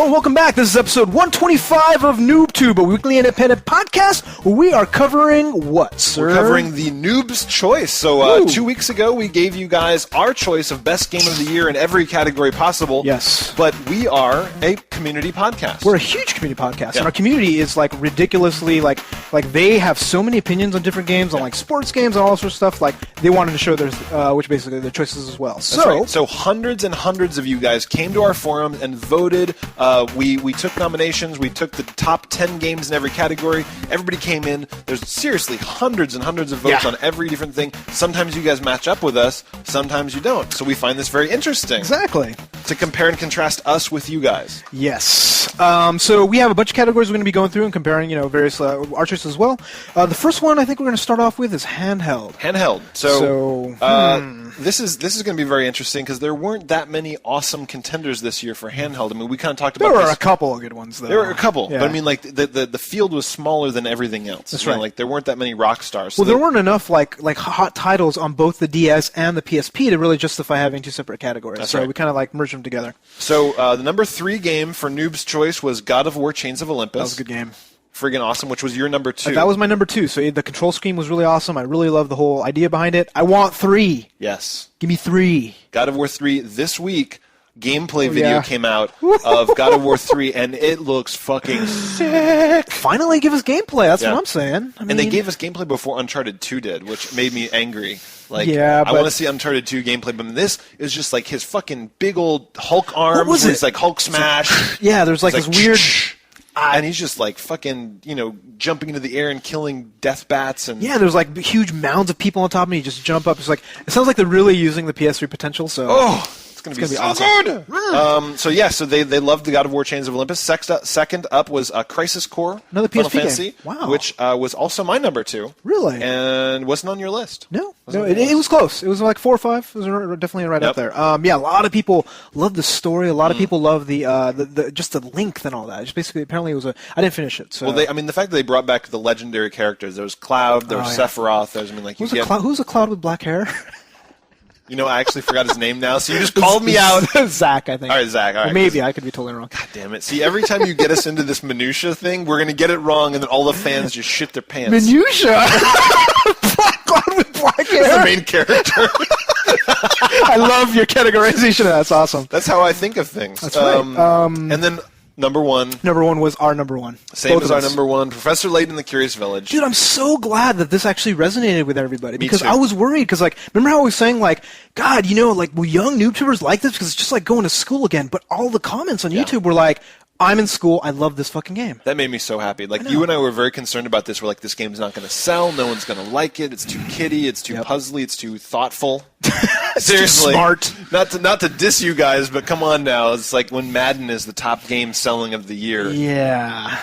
and welcome back. This is episode 125 of NooBTooB, a weekly independent podcast where we are covering what, sir? We're covering the Noob's Choice. So 2 weeks ago, we gave you guys our choice of best game of the year in every category possible. Yes. But we are a community podcast. We're a huge community podcast, and our community is like ridiculously like they have so many opinions on different games, on like sports games and all sorts of stuff. Like they wanted to show theirs, which basically their choices as well. That's right. So hundreds and hundreds of you guys came to our forum and voted. We took nominations. We took the top 10 games in every category. Everybody came in. There's seriously hundreds and hundreds of votes on every different thing. Sometimes you guys match up with us. Sometimes you don't. So we find this very interesting. Exactly. To compare and contrast us with you guys. Yes. So we have a bunch of categories we're going to be going through and comparing, various our choices as well. The first one I think we're going to start off with is Handheld. Handheld. This is going to be very interesting because there weren't that many awesome contenders this year for Handheld. I mean, we kind of talked about There were a couple of good ones, though. There were a couple, yeah. but I mean, like the field was smaller than everything else. That's right. right. Like there weren't that many rock stars. So there weren't enough like hot titles on both the DS and the PSP to really justify having two separate categories. That's so right. we kind of like merged them together. So the number 3 game for Noob's Choice was God of War: Chains of Olympus. That was a good game. Friggin' awesome, which was your number 2. That was my number 2. So the control scheme was really awesome. I really love the whole idea behind it. I want 3. Yes. Give me 3. God of War 3 this week. Gameplay video came out of God of War 3, and it looks fucking sick. Finally give us gameplay. That's what I'm saying. I mean, and they gave us gameplay before Uncharted 2 did, which made me angry. Like, I want to see Uncharted 2 gameplay, but this is just like his fucking big old Hulk arms. Where he's like Hulk smash. There's like this weird... And he's just like fucking, jumping into the air and killing death bats. And there's like huge mounds of people on top of me. You just jump up. It's like it sounds like they're really using the PS3 potential. So it's gonna be so awesome. Good. So they loved the God of War: Chains of Olympus. Second up was Crisis Core, another Final PSP Fantasy, game. Wow. Which was also my number 2. Really? And wasn't on your list. No, it was close. It was like 4 or 5. It was definitely right up there. A lot of people love the story. A lot of people love the just the length and all that. Just basically, apparently, it was I didn't finish it. So. Well, the fact that they brought back the legendary characters. There was Cloud. There was Sephiroth. Who's a Cloud with black hair? I actually forgot his name now, so you just called me out. Zach, I think. All right, Zach. All right. Or maybe. I could be totally wrong. God damn it. See, every time you get us into this minutia thing, we're going to get it wrong, and then all the fans just shit their pants. Minutia? Cloud with black hair? He's the main character. I love your categorization of that. That's awesome. That's how I think of things. That's right. And then... Number 1. Number 1 was our number 1. Same as our number 1, Professor Layton in the Curious Village. Dude, I'm so glad that this actually resonated with everybody. Because Me too. I was worried. Because, remember how I was saying, God, will young NooBTubers like this? Because it's just like going to school again. But all the comments on YouTube were like, I'm in school. I love this fucking game. That made me so happy. You and I were very concerned about this. We're like, this game's not going to sell. No one's going to like it. It's too kiddie. It's too puzzly. It's too thoughtful. Seriously. Smart. Not to diss you guys, but come on now. It's like when Madden is the top game selling of the year. Yeah.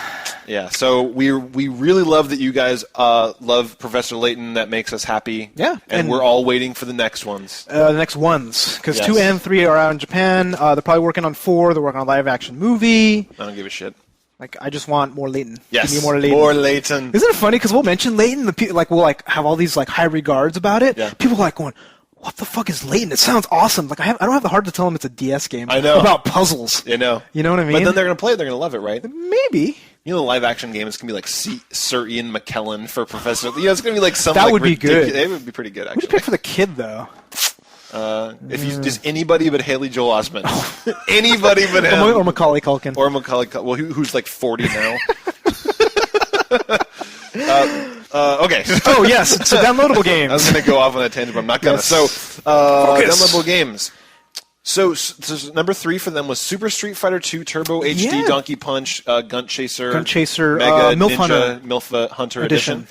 Yeah, so we really love that you guys love Professor Layton. That makes us happy. Yeah. And we're all waiting for the next ones. The next ones. Because 2 and 3 are out in Japan. They're probably working on 4. They're working on a live-action movie. I don't give a shit. I just want more Layton. Yes, give me more Layton. More Layton. Isn't it funny? Because we'll mention Layton. We'll have all these high regards about it. Yeah. People are going, what the fuck is Layton? It sounds awesome. I don't have the heart to tell them it's a DS game. I know. About puzzles. You know. You know what I mean? But then they're going to play it. They're going to love it, right? Maybe. The live-action game is going to be like Sir Ian McKellen for Professor... it's going to be like some... That would be good. It would be pretty good, actually. Who'd you pick for the kid, though? Just anybody but Haley Joel Osment. Anybody but him. Or Macaulay Culkin. Or Macaulay Culkin. Well, who's like 40 now. Okay. Oh, yes. So downloadable games. I was going to go off on a tangent, but I'm not going to. So, downloadable games. So number 3 for them was Super Street Fighter 2 Turbo HD Donkey Punch Gun Chaser Mega Ninja MILF Hunter Edition.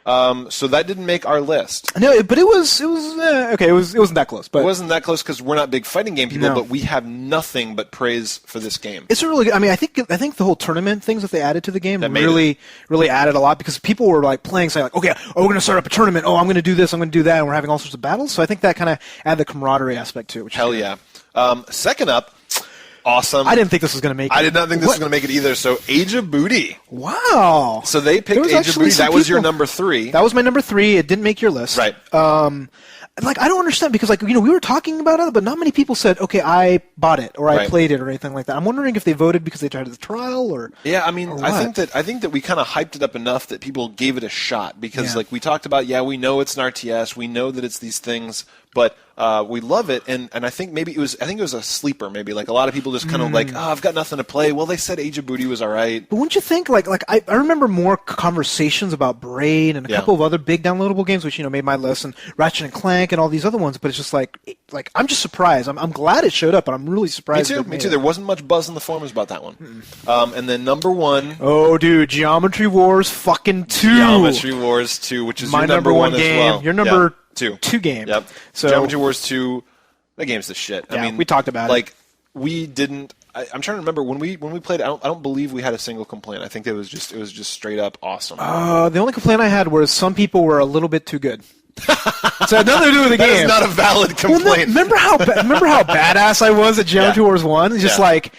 So that didn't make our list. No, but it was okay. It wasn't that close. But it wasn't that close because we're not big fighting game people. No. But we have nothing but praise for this game. It's a really good. I mean, I think the whole tournament things that they added to the game really added a lot because people were playing, saying okay, we're going to start up a tournament. Oh, I'm going to do this. I'm going to do that, and we're having all sorts of battles. So I think that kind of added the camaraderie aspect to it. Which hell yeah. Second up. Awesome. I didn't think this was going to make it. I did not think this was going to make it either. So, Age of Booty. Wow. So they picked Age of Booty. That was your number 3. That was my number 3. It didn't make your list. Right. like, I don't understand because, like, we were talking about it, but not many people said, okay, I bought it or I played it or anything like that. I'm wondering if they voted because they tried the trial or. Yeah, I mean, I think that we kind of hyped it up enough that people gave it a shot because, like, we talked about, we know it's an RTS, we know that it's these things, but we love it, and I think maybe it was a sleeper. Maybe like a lot of people just kind of like, I've got nothing to play. Well, they said Age of Booty was all right. But wouldn't you think I remember more conversations about Braid and a couple of other big downloadable games, which made my list, and Ratchet and Clank and all these other ones. But it's just like I'm just surprised. I'm glad it showed up, but I'm really surprised. Me too. There wasn't much buzz in the forums about that one. And then number one. Oh, dude, Geometry Wars fucking 2. Geometry Wars 2, which is my your number one game. as well. Your number 2 game. Yep. So Geometry Wars 2, that game's the shit. Yeah, I mean, we talked about it. We didn't. I'm trying to remember when we played. I don't believe we had a single complaint. I think it was just straight up awesome. The only complaint I had was some people were a little bit too good. So it had nothing to do with the game. That is not a valid complaint. Well, remember how badass I was at Geometry Wars 1? It's just like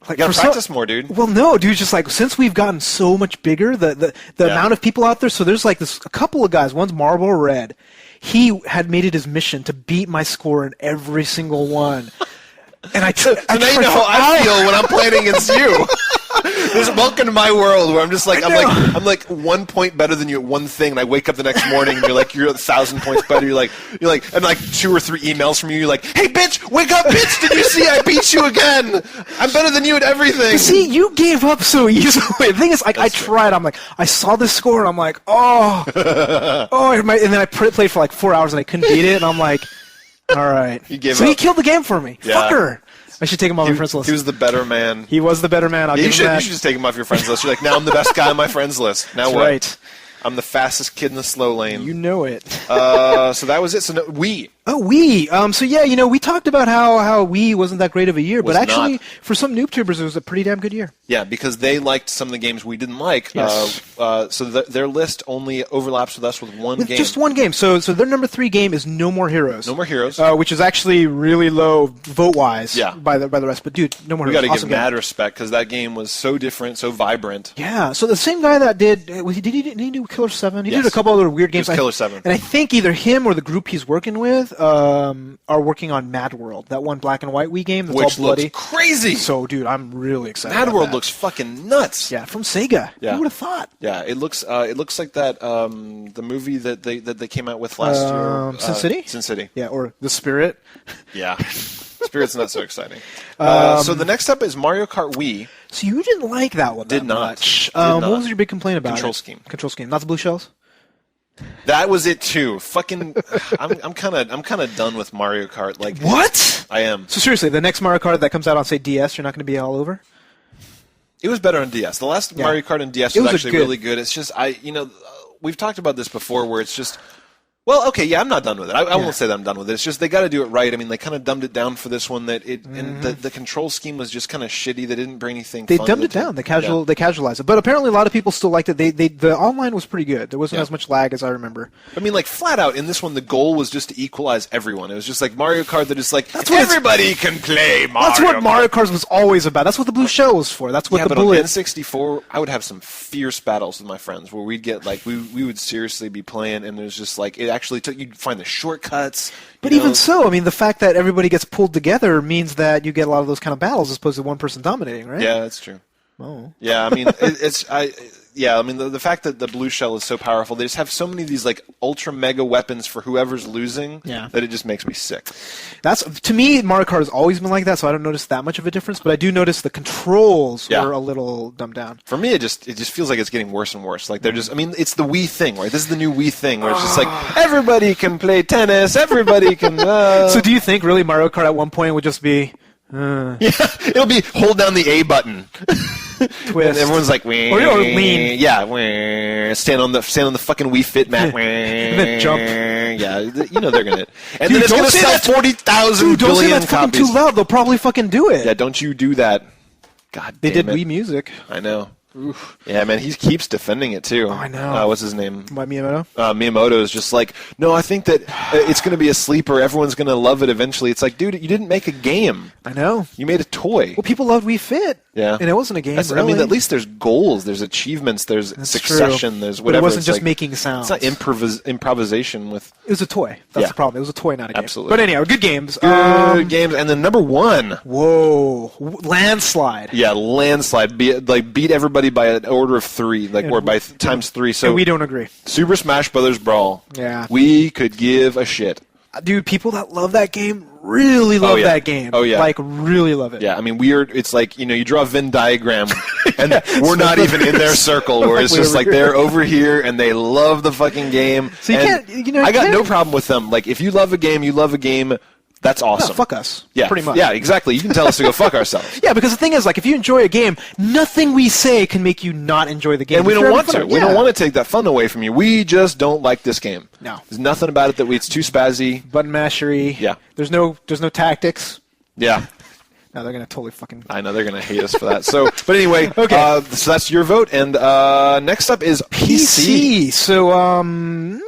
you gotta practice more, dude. Well, no, dude. Just like since we've gotten so much bigger, the amount of people out there. So there's like a couple of guys. One's Marlboro Red. He had made it his mission to beat my score in every single one. And I now you know how I feel when I'm playing against you. Welcome to my world where I'm just like I'm like 1 point better than you at one thing, and I wake up the next morning and you're 1,000 points better. You're like and like 2 or 3 emails from you. You're like, hey bitch, wake up, bitch! Did you see I beat you again? I'm better than you at everything. See, you gave up so easily. The thing is, I tried. I'm like, I saw this score and I'm like, and then I played for like 4 hours and I couldn't beat it, and I'm like, all right. He gave up. He killed the game for me. Yeah. Fucker. I should take him off my friends list. He was the better man. He was the better man. You should just take him off your friends list. You're like, now I'm the best guy on my friends list. Now That's what? Right. I'm the fastest kid in the slow lane. You know it. So that was it. So Wii. Oh, Wii. So yeah, we talked about how Wii wasn't that great of a year, but actually, for some NooBToobers, it was a pretty damn good year. Yeah, because they liked some of the games we didn't like. Yes. So their list only overlaps with us with one game. Just one game. So their number 3 game is No More Heroes. No More Heroes. Which is actually really low vote-wise. Yeah. By the rest, but dude, No More We Heroes. got to give mad respect because that game was so different, so vibrant. Yeah. So the same guy that did he do Killer 7? He did a couple other weird games. Killer 7. And I think either him or the group he's working with are working on Mad World, that one black and white Wii game that's Which all bloody. Looks crazy. So, dude, I'm really excited. Mad about World that. looks fucking nuts. Yeah, from Sega. Yeah. Who would have thought? Yeah, it looks like that the movie that they came out with last year. Sin City. Sin City. Yeah, or The Spirit. Yeah. Spirit's not so exciting. So the next up is Mario Kart Wii. So you didn't like that one Did that not. much. Did not. What was your big complaint about Control it? scheme. Control scheme. Not the blue shells? That was it too. Fucking, I'm kind of done with Mario Kart. Like what? I am. So seriously, the next Mario Kart that comes out on say DS, you're not going to be all over? It was better on DS. The last Mario Kart on DS was actually really good. It's just we've talked about this before, where it's just. Well, okay, yeah, I'm not done with it. I won't say that I'm done with it. It's just they got to do it right. I mean, they kind of dumbed it down for this one. And the control scheme was just kind of shitty. They didn't bring anything. They dumbed it down. They casualized it. But apparently, a lot of people still liked it. The online was pretty good. There wasn't as much lag as I remember. I mean, like flat out in this one, the goal was just to equalize everyone. It was just like Mario Kart. That is like everybody can play Mario. That's what Mario Kart was always about. That's what the blue shell was for. That's what the bullet. On N64, I would have some fierce battles with my friends where we'd get like we would seriously be playing, and it was just like it actually took you'd find the shortcuts. But even so, I mean, the fact that everybody gets pulled together means that you get a lot of those kind of battles as opposed to one person dominating, right? Yeah, that's true. Oh. Yeah, I mean, I mean, the fact that the blue shell is so powerful, they just have so many of these like ultra mega weapons for whoever's losing that it just makes me sick. That's to me, Mario Kart has always been like that, so I don't notice that much of a difference. But I do notice the controls were a little dumbed down. For me, it just feels like it's getting worse and worse. Like they're just, I mean, it's the Wii thing, right? This is the new Wii thing, where it's just like everybody can play tennis, everybody can. So do you think really Mario Kart at one point would just be? Yeah, it'll be hold down the A button. Twist. And everyone's like, or lean. Yeah, stand on the fucking Wii Fit mat. And then jump. Yeah, you know they're gonna. And then it's gonna sell 40,000 billion don't say that fucking copies. too loud. They'll probably fucking do it. Yeah, don't you do that. God damn They did it. Wii Music. I know. Oof. Yeah, man, he keeps defending it too. Oh, I know. What's his name? What, Miyamoto? Miyamoto is just like, no, I think that it's going to be a sleeper. Everyone's going to love it eventually. It's like, dude, you didn't make a game. I know. You made a toy. Well, people loved Wii Fit. Yeah. And it wasn't a game, really. I mean, at least there's goals, there's achievements, there's succession, true. there's whatever. But it wasn't it's just like, making sounds. It's not improvisation with... It was a toy. That's the problem. It was a toy, not a game. Absolutely. But anyhow, good games. Good games. And then number 1. Whoa. Landslide. Yeah, landslide. Beat everybody by an order of 3, or by times 3. So and we don't agree. Super Smash Brothers Brawl. Yeah. We could give a shit. Dude, people that love that game really love that game. Oh, yeah. Like, really love it. Yeah, I mean, it's like, you draw a Venn diagram, and we're not even in their circle, where it's just like they're over here, and they love the fucking game. So you can't, I got no problem with them. Like, if you love a game, you love a game. That's awesome. No, fuck us. Yeah, pretty much. Yeah, exactly. You can tell us to go fuck ourselves. Yeah, because the thing is, like, if you enjoy a game, nothing we say can make you not enjoy the game. And we don't want to. We don't want to take that fun away from you. We just don't like this game. No. There's nothing about it it's too spazzy. Button mashery. Yeah. There's no tactics. Yeah. No, they're gonna totally fucking. I know they're gonna hate us for that. So, but anyway, okay. So that's your vote, and next up is PC. So,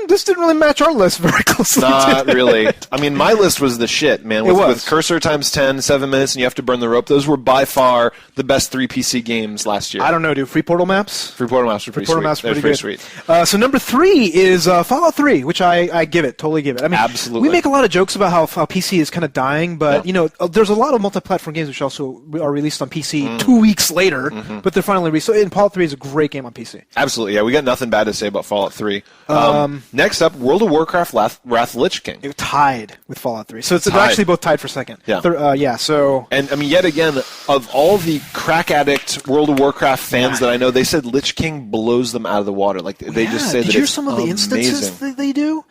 this didn't really match our list very closely. Not really. I mean, my list was the shit, man. With cursor times 10, 7 minutes, and you have to burn the rope. Those were by far the best 3 PC games last year. I don't know, dude. Free Portal Maps? Free Portal Maps were pretty sweet. So number 3 is Fallout 3, which I give it. Totally give it. I mean, absolutely. We make a lot of jokes about how PC is kind of dying, but, there's a lot of multi-platform games which also are released on PC 2 weeks later, but they're finally released. So, Fallout 3 is a great game on PC. Absolutely, yeah. We got nothing bad to say about Fallout 3. Next up, World of Warcraft Wrath of Lich King. It tied with Fallout 3. So they're actually both tied for second. Yeah. So... And, I mean, yet again, of all the crack addict World of Warcraft fans that I know, they said Lich King blows them out of the water. Like, they just say that it's amazing. Did you hear some of the instances that they do?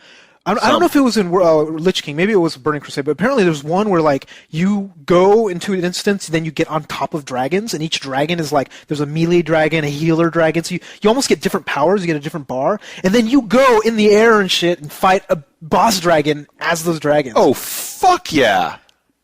I don't know if it was in Lich King. Maybe it was Burning Crusade. But apparently there's one where, like, you go into an instance, then you get on top of dragons, and each dragon is, like, there's a melee dragon, a healer dragon. So you almost get different powers. You get a different bar. And then you go in the air and shit and fight a boss dragon as those dragons. Oh, fuck yeah.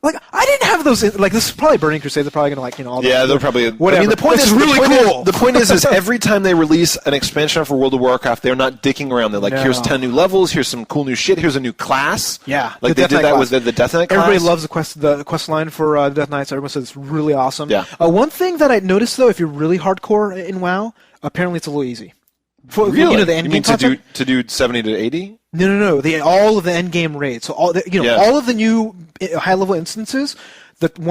Like, I didn't have those. Like, this is probably Burning Crusade. They're probably going to, all yeah, they're probably. Whatever. I mean, the point is really cool. The point is every time they release an expansion for World of Warcraft, they're not dicking around. They're like, here's 10 new levels, here's some cool new shit, here's a new class. Yeah. Like, they did that with the Death Knight class. Everybody loves the quest line for Death Knights. Everyone says it's really awesome. Yeah. One thing that I noticed, though, if you're really hardcore in WoW, apparently it's a little easy. Really? The end you mean game to do 70 to 80? No. All of the end game raids. So all of the new high level instances.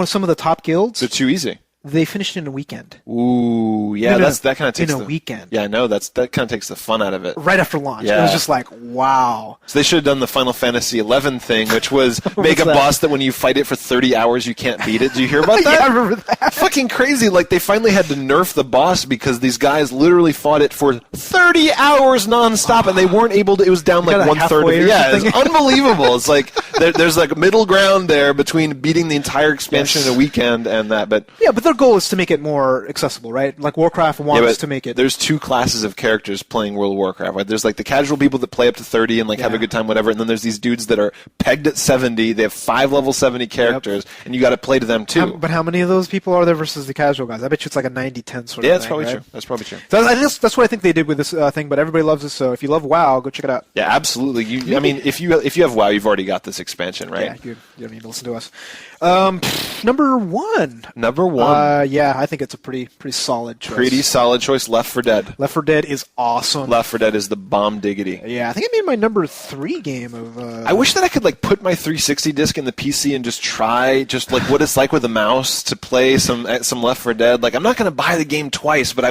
Some of the top guilds. So too easy. They finished in a weekend. Ooh, yeah, that kind of takes in a weekend. Yeah, no, that kind of takes the fun out of it. Right after launch, yeah. It was just like, wow. So they should have done the Final Fantasy XI thing, which was make a boss that when you fight it for 30 hours you can't beat it. Do you hear about that? Yeah, I remember that. Fucking crazy! Like they finally had to nerf the boss because these guys literally fought it for 30 hours nonstop, and they weren't able to. It was down like 1/3 of it. Yeah, it's unbelievable. It's like there's like a middle ground there between beating the entire expansion in a weekend and that. But yeah, but their goal is to make it more accessible, right? Like Warcraft wants to make it. There's 2 classes of characters playing World of Warcraft, right? There's like the casual people that play up to 30 and like have a good time, whatever, and then there's these dudes that are pegged at 70. They have 5 level 70 characters, and you got to play to them too. But how many of those people are there versus the casual guys? I bet you it's like a 90-10 sort of thing. Yeah, that's probably true. That's probably true. So that's what I think they did with this thing. But everybody loves this, so if you love WoW, go check it out. Yeah, absolutely. I mean, if you have WoW, you've already got this expansion, right? Yeah, you don't need to listen to us. Number 1. Yeah, I think it's a pretty solid choice. Pretty solid choice. Left 4 Dead. Left 4 Dead is awesome. Left 4 Dead is the bomb diggity. Yeah, I think I made my number 3 game of. I wish that I could like put my 360 disc in the PC and just try like what it's like with a mouse to play some Left 4 Dead. Like I'm not going to buy the game twice, but I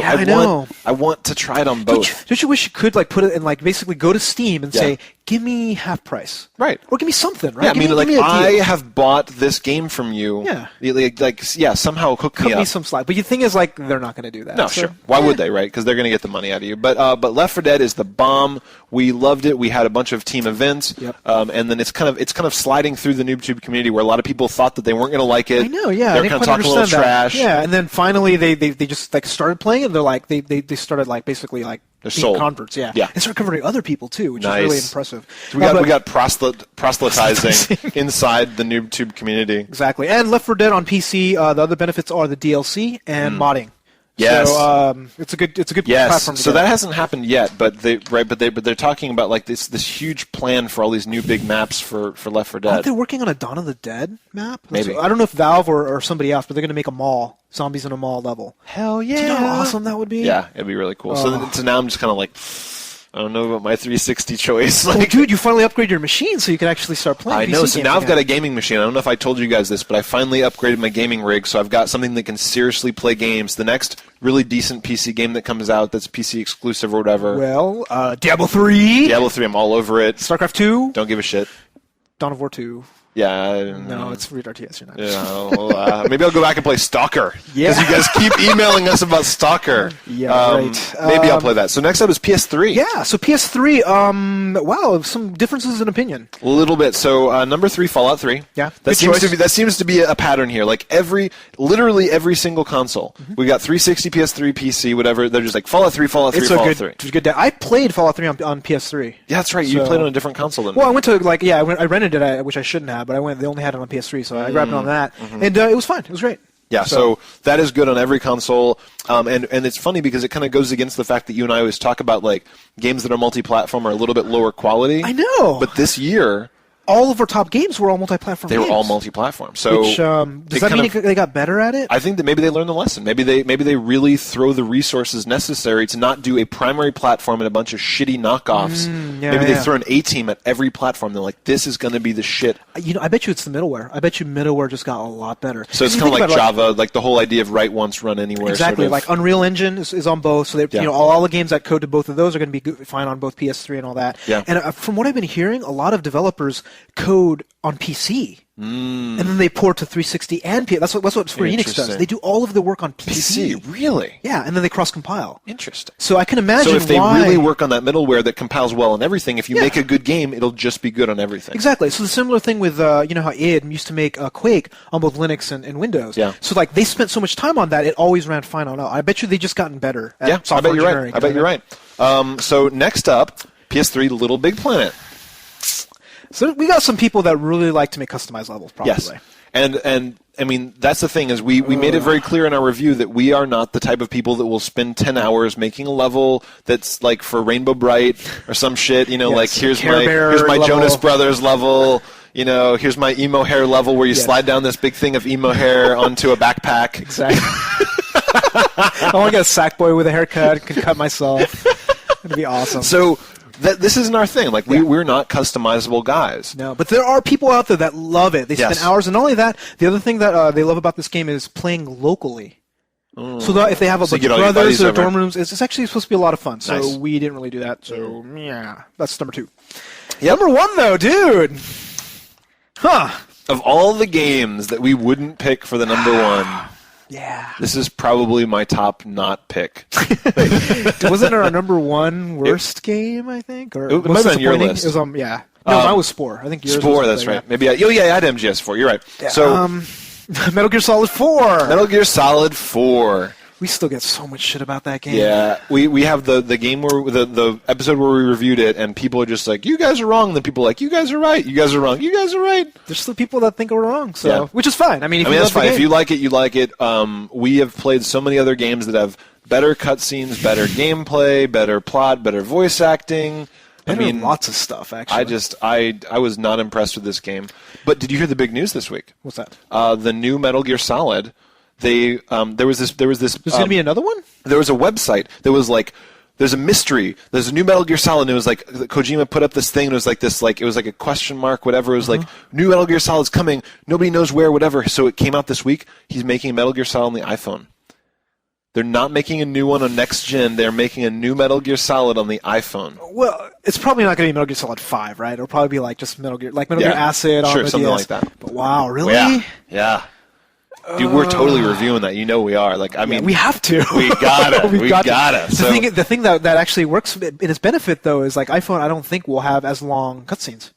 want to try it on both. Don't you wish you could like put it in like basically go to Steam and say, give me half price, right? Or give me something, right? Yeah, I mean, like I have bought this game from you. Yeah, somehow hook me up. Some slack. But the thing is, like, they're not going to do that. No, sure. Why would they, right? Because they're going to get the money out of you. But Left 4 Dead is the bomb. We loved it. We had a bunch of team events. Yep. And then it's kind of sliding through the NooBTooB community where a lot of people thought that they weren't going to like it. I know, yeah. They're kind of talking a little trash. Yeah, and then finally they just like started playing, and they're like they started like basically like being converts. Yeah. They started converting other people too, which is really impressive. So we got proselytizing inside the NooBTooB community. Exactly. And Left 4 Dead on PC, the other benefits are the DLC and modding. Yes. So it's a good platform. So that hasn't happened yet, but they're talking about like this huge plan for all these new big maps for Left 4 Dead. Aren't they working on a Dawn of the Dead map? Maybe. I don't know if Valve or somebody else, but they're going to make a mall, zombies in a mall level. Hell yeah! Do you know how awesome that would be? Yeah, it'd be really cool. So now I'm just kind of like, I don't know about my 360 choice. Well, dude, you finally upgraded your machine so you can actually start playing I PC know, so games now I've again. got a gaming machine. I don't know if I told you guys this, but I finally upgraded my gaming rig, so I've got something that can seriously play games. The next really decent PC game that comes out that's PC exclusive or whatever. Well, Diablo 3. Diablo 3, I'm all over it. Starcraft 2. Don't give a shit. Dawn of War 2. Yeah. No, it's Read RTS. You're not. Yeah, well, maybe I'll go back and play Stalker. Yeah. Because you guys keep emailing us about Stalker. Yeah, right. Maybe I'll play that. So next up is PS3. Yeah, so PS3, wow, some differences in opinion. A little bit. So number 3, Fallout 3. Yeah, That seems to be a pattern here. Like literally every single console. We got 360, PS3, PC, whatever. They're just like Fallout 3, Fallout 3, Fallout 3. It's a good. I played Fallout 3 on PS3. Yeah, that's right. You played on a different console than me. Well, I went to I rented it, which I shouldn't have, but they only had it on PS3, so I grabbed it on that, and it was fine. It was great. Yeah, so that is good on every console, and it's funny because it kind of goes against the fact that you and I always talk about like games that are multi-platform are a little bit lower quality. I know, but this year, all of our top games were all multi-platform. They were all multi-platform. So which, does that mean they got better at it? I think that maybe they learned the lesson. Maybe they really throw the resources necessary to not do a primary platform and a bunch of shitty knockoffs. Maybe they throw an A-team at every platform. They're like, this is going to be the shit. I bet you it's the middleware. I bet you middleware just got a lot better. So it's kind of like Java, like the whole idea of write once, run anywhere. Exactly. Sort of. Like Unreal Engine is on both, so all the games that code to both of those are going to be fine on both PS3 and all that. Yeah. And from what I've been hearing, a lot of developers code on PC. And then they port to 360 and PS. That's what Square Enix does. They do all of the work on PC. Really? Yeah, and then they cross-compile. Interesting. So I can imagine So if they really work on that middleware that compiles well on everything, if you make a good game, it'll just be good on everything. Exactly. So the similar thing with, you know how id used to make Quake on both Linux and Windows. Yeah. So like they spent so much time on that, it always ran fine on all. I bet you they just gotten better at software engineering. I bet you're right. So next up, PS3 Little Big Planet. So we got some people that really like to make customized levels, probably. Yes. And I mean, that's the thing, is we made it very clear in our review that we are not the type of people that will spend 10 hours making a level that's like for Rainbow Bright or some shit, like here's my Jonas Brothers level, here's my emo hair level where you slide down this big thing of emo hair onto a backpack. Exactly. I want to get a sack boy with a haircut, can cut myself. It'd be awesome. So this isn't our thing. Like we're not customizable guys. No, but there are people out there that love it. They spend hours, and not only that, the other thing that they love about this game is playing locally. So that if they have a bunch of brothers or dorm rooms, it's actually supposed to be a lot of fun. So we didn't really do that. So yeah, that's number 2. Yep. Number 1 though, dude. Of all the games that we wouldn't pick for the number 1. Yeah. This is probably my top not pick. Wasn't it our number 1 worst game, I think? Or it might have been your list. It was, No, mine was Spore. I think yours was Spore, that's right. Maybe I had MGS4. You're right. Yeah. So, Metal Gear Solid 4. Metal Gear Solid 4. We still get so much shit about that game. Yeah, we have the game where the episode where we reviewed it, and people are just like, "You guys are wrong." And then people are like, "You guys are right. You guys are wrong. You guys are right." There's still people that think we're wrong, so which is fine. I mean, that's fine. If you like it, you like it. We have played so many other games that have better cutscenes, better gameplay, better plot, better voice acting. Lots of stuff. Actually, I was not impressed with this game. But did you hear the big news this week? What's that? The new Metal Gear Solid. There was this. There's going to be another one? There was a website that was like, there's a mystery. There's a new Metal Gear Solid, and it was like Kojima put up this thing, and it was like this, like it was like a question mark, whatever. It was like, new Metal Gear Solid's coming. Nobody knows where, whatever. So it came out this week. He's making Metal Gear Solid on the iPhone. They're not making a new one on next gen. They're making a new Metal Gear Solid on the iPhone. Well, it's probably not going to be Metal Gear Solid 5, right? It'll probably be like just Metal Gear Acid on the something DS. like that. But wow, really? Yeah. Dude, we're totally reviewing that. We are. Like, I mean, we have to. We gotta. we gotta. So the thing that actually works in its benefit, though, is like iPhone. I don't think will have as long cutscenes.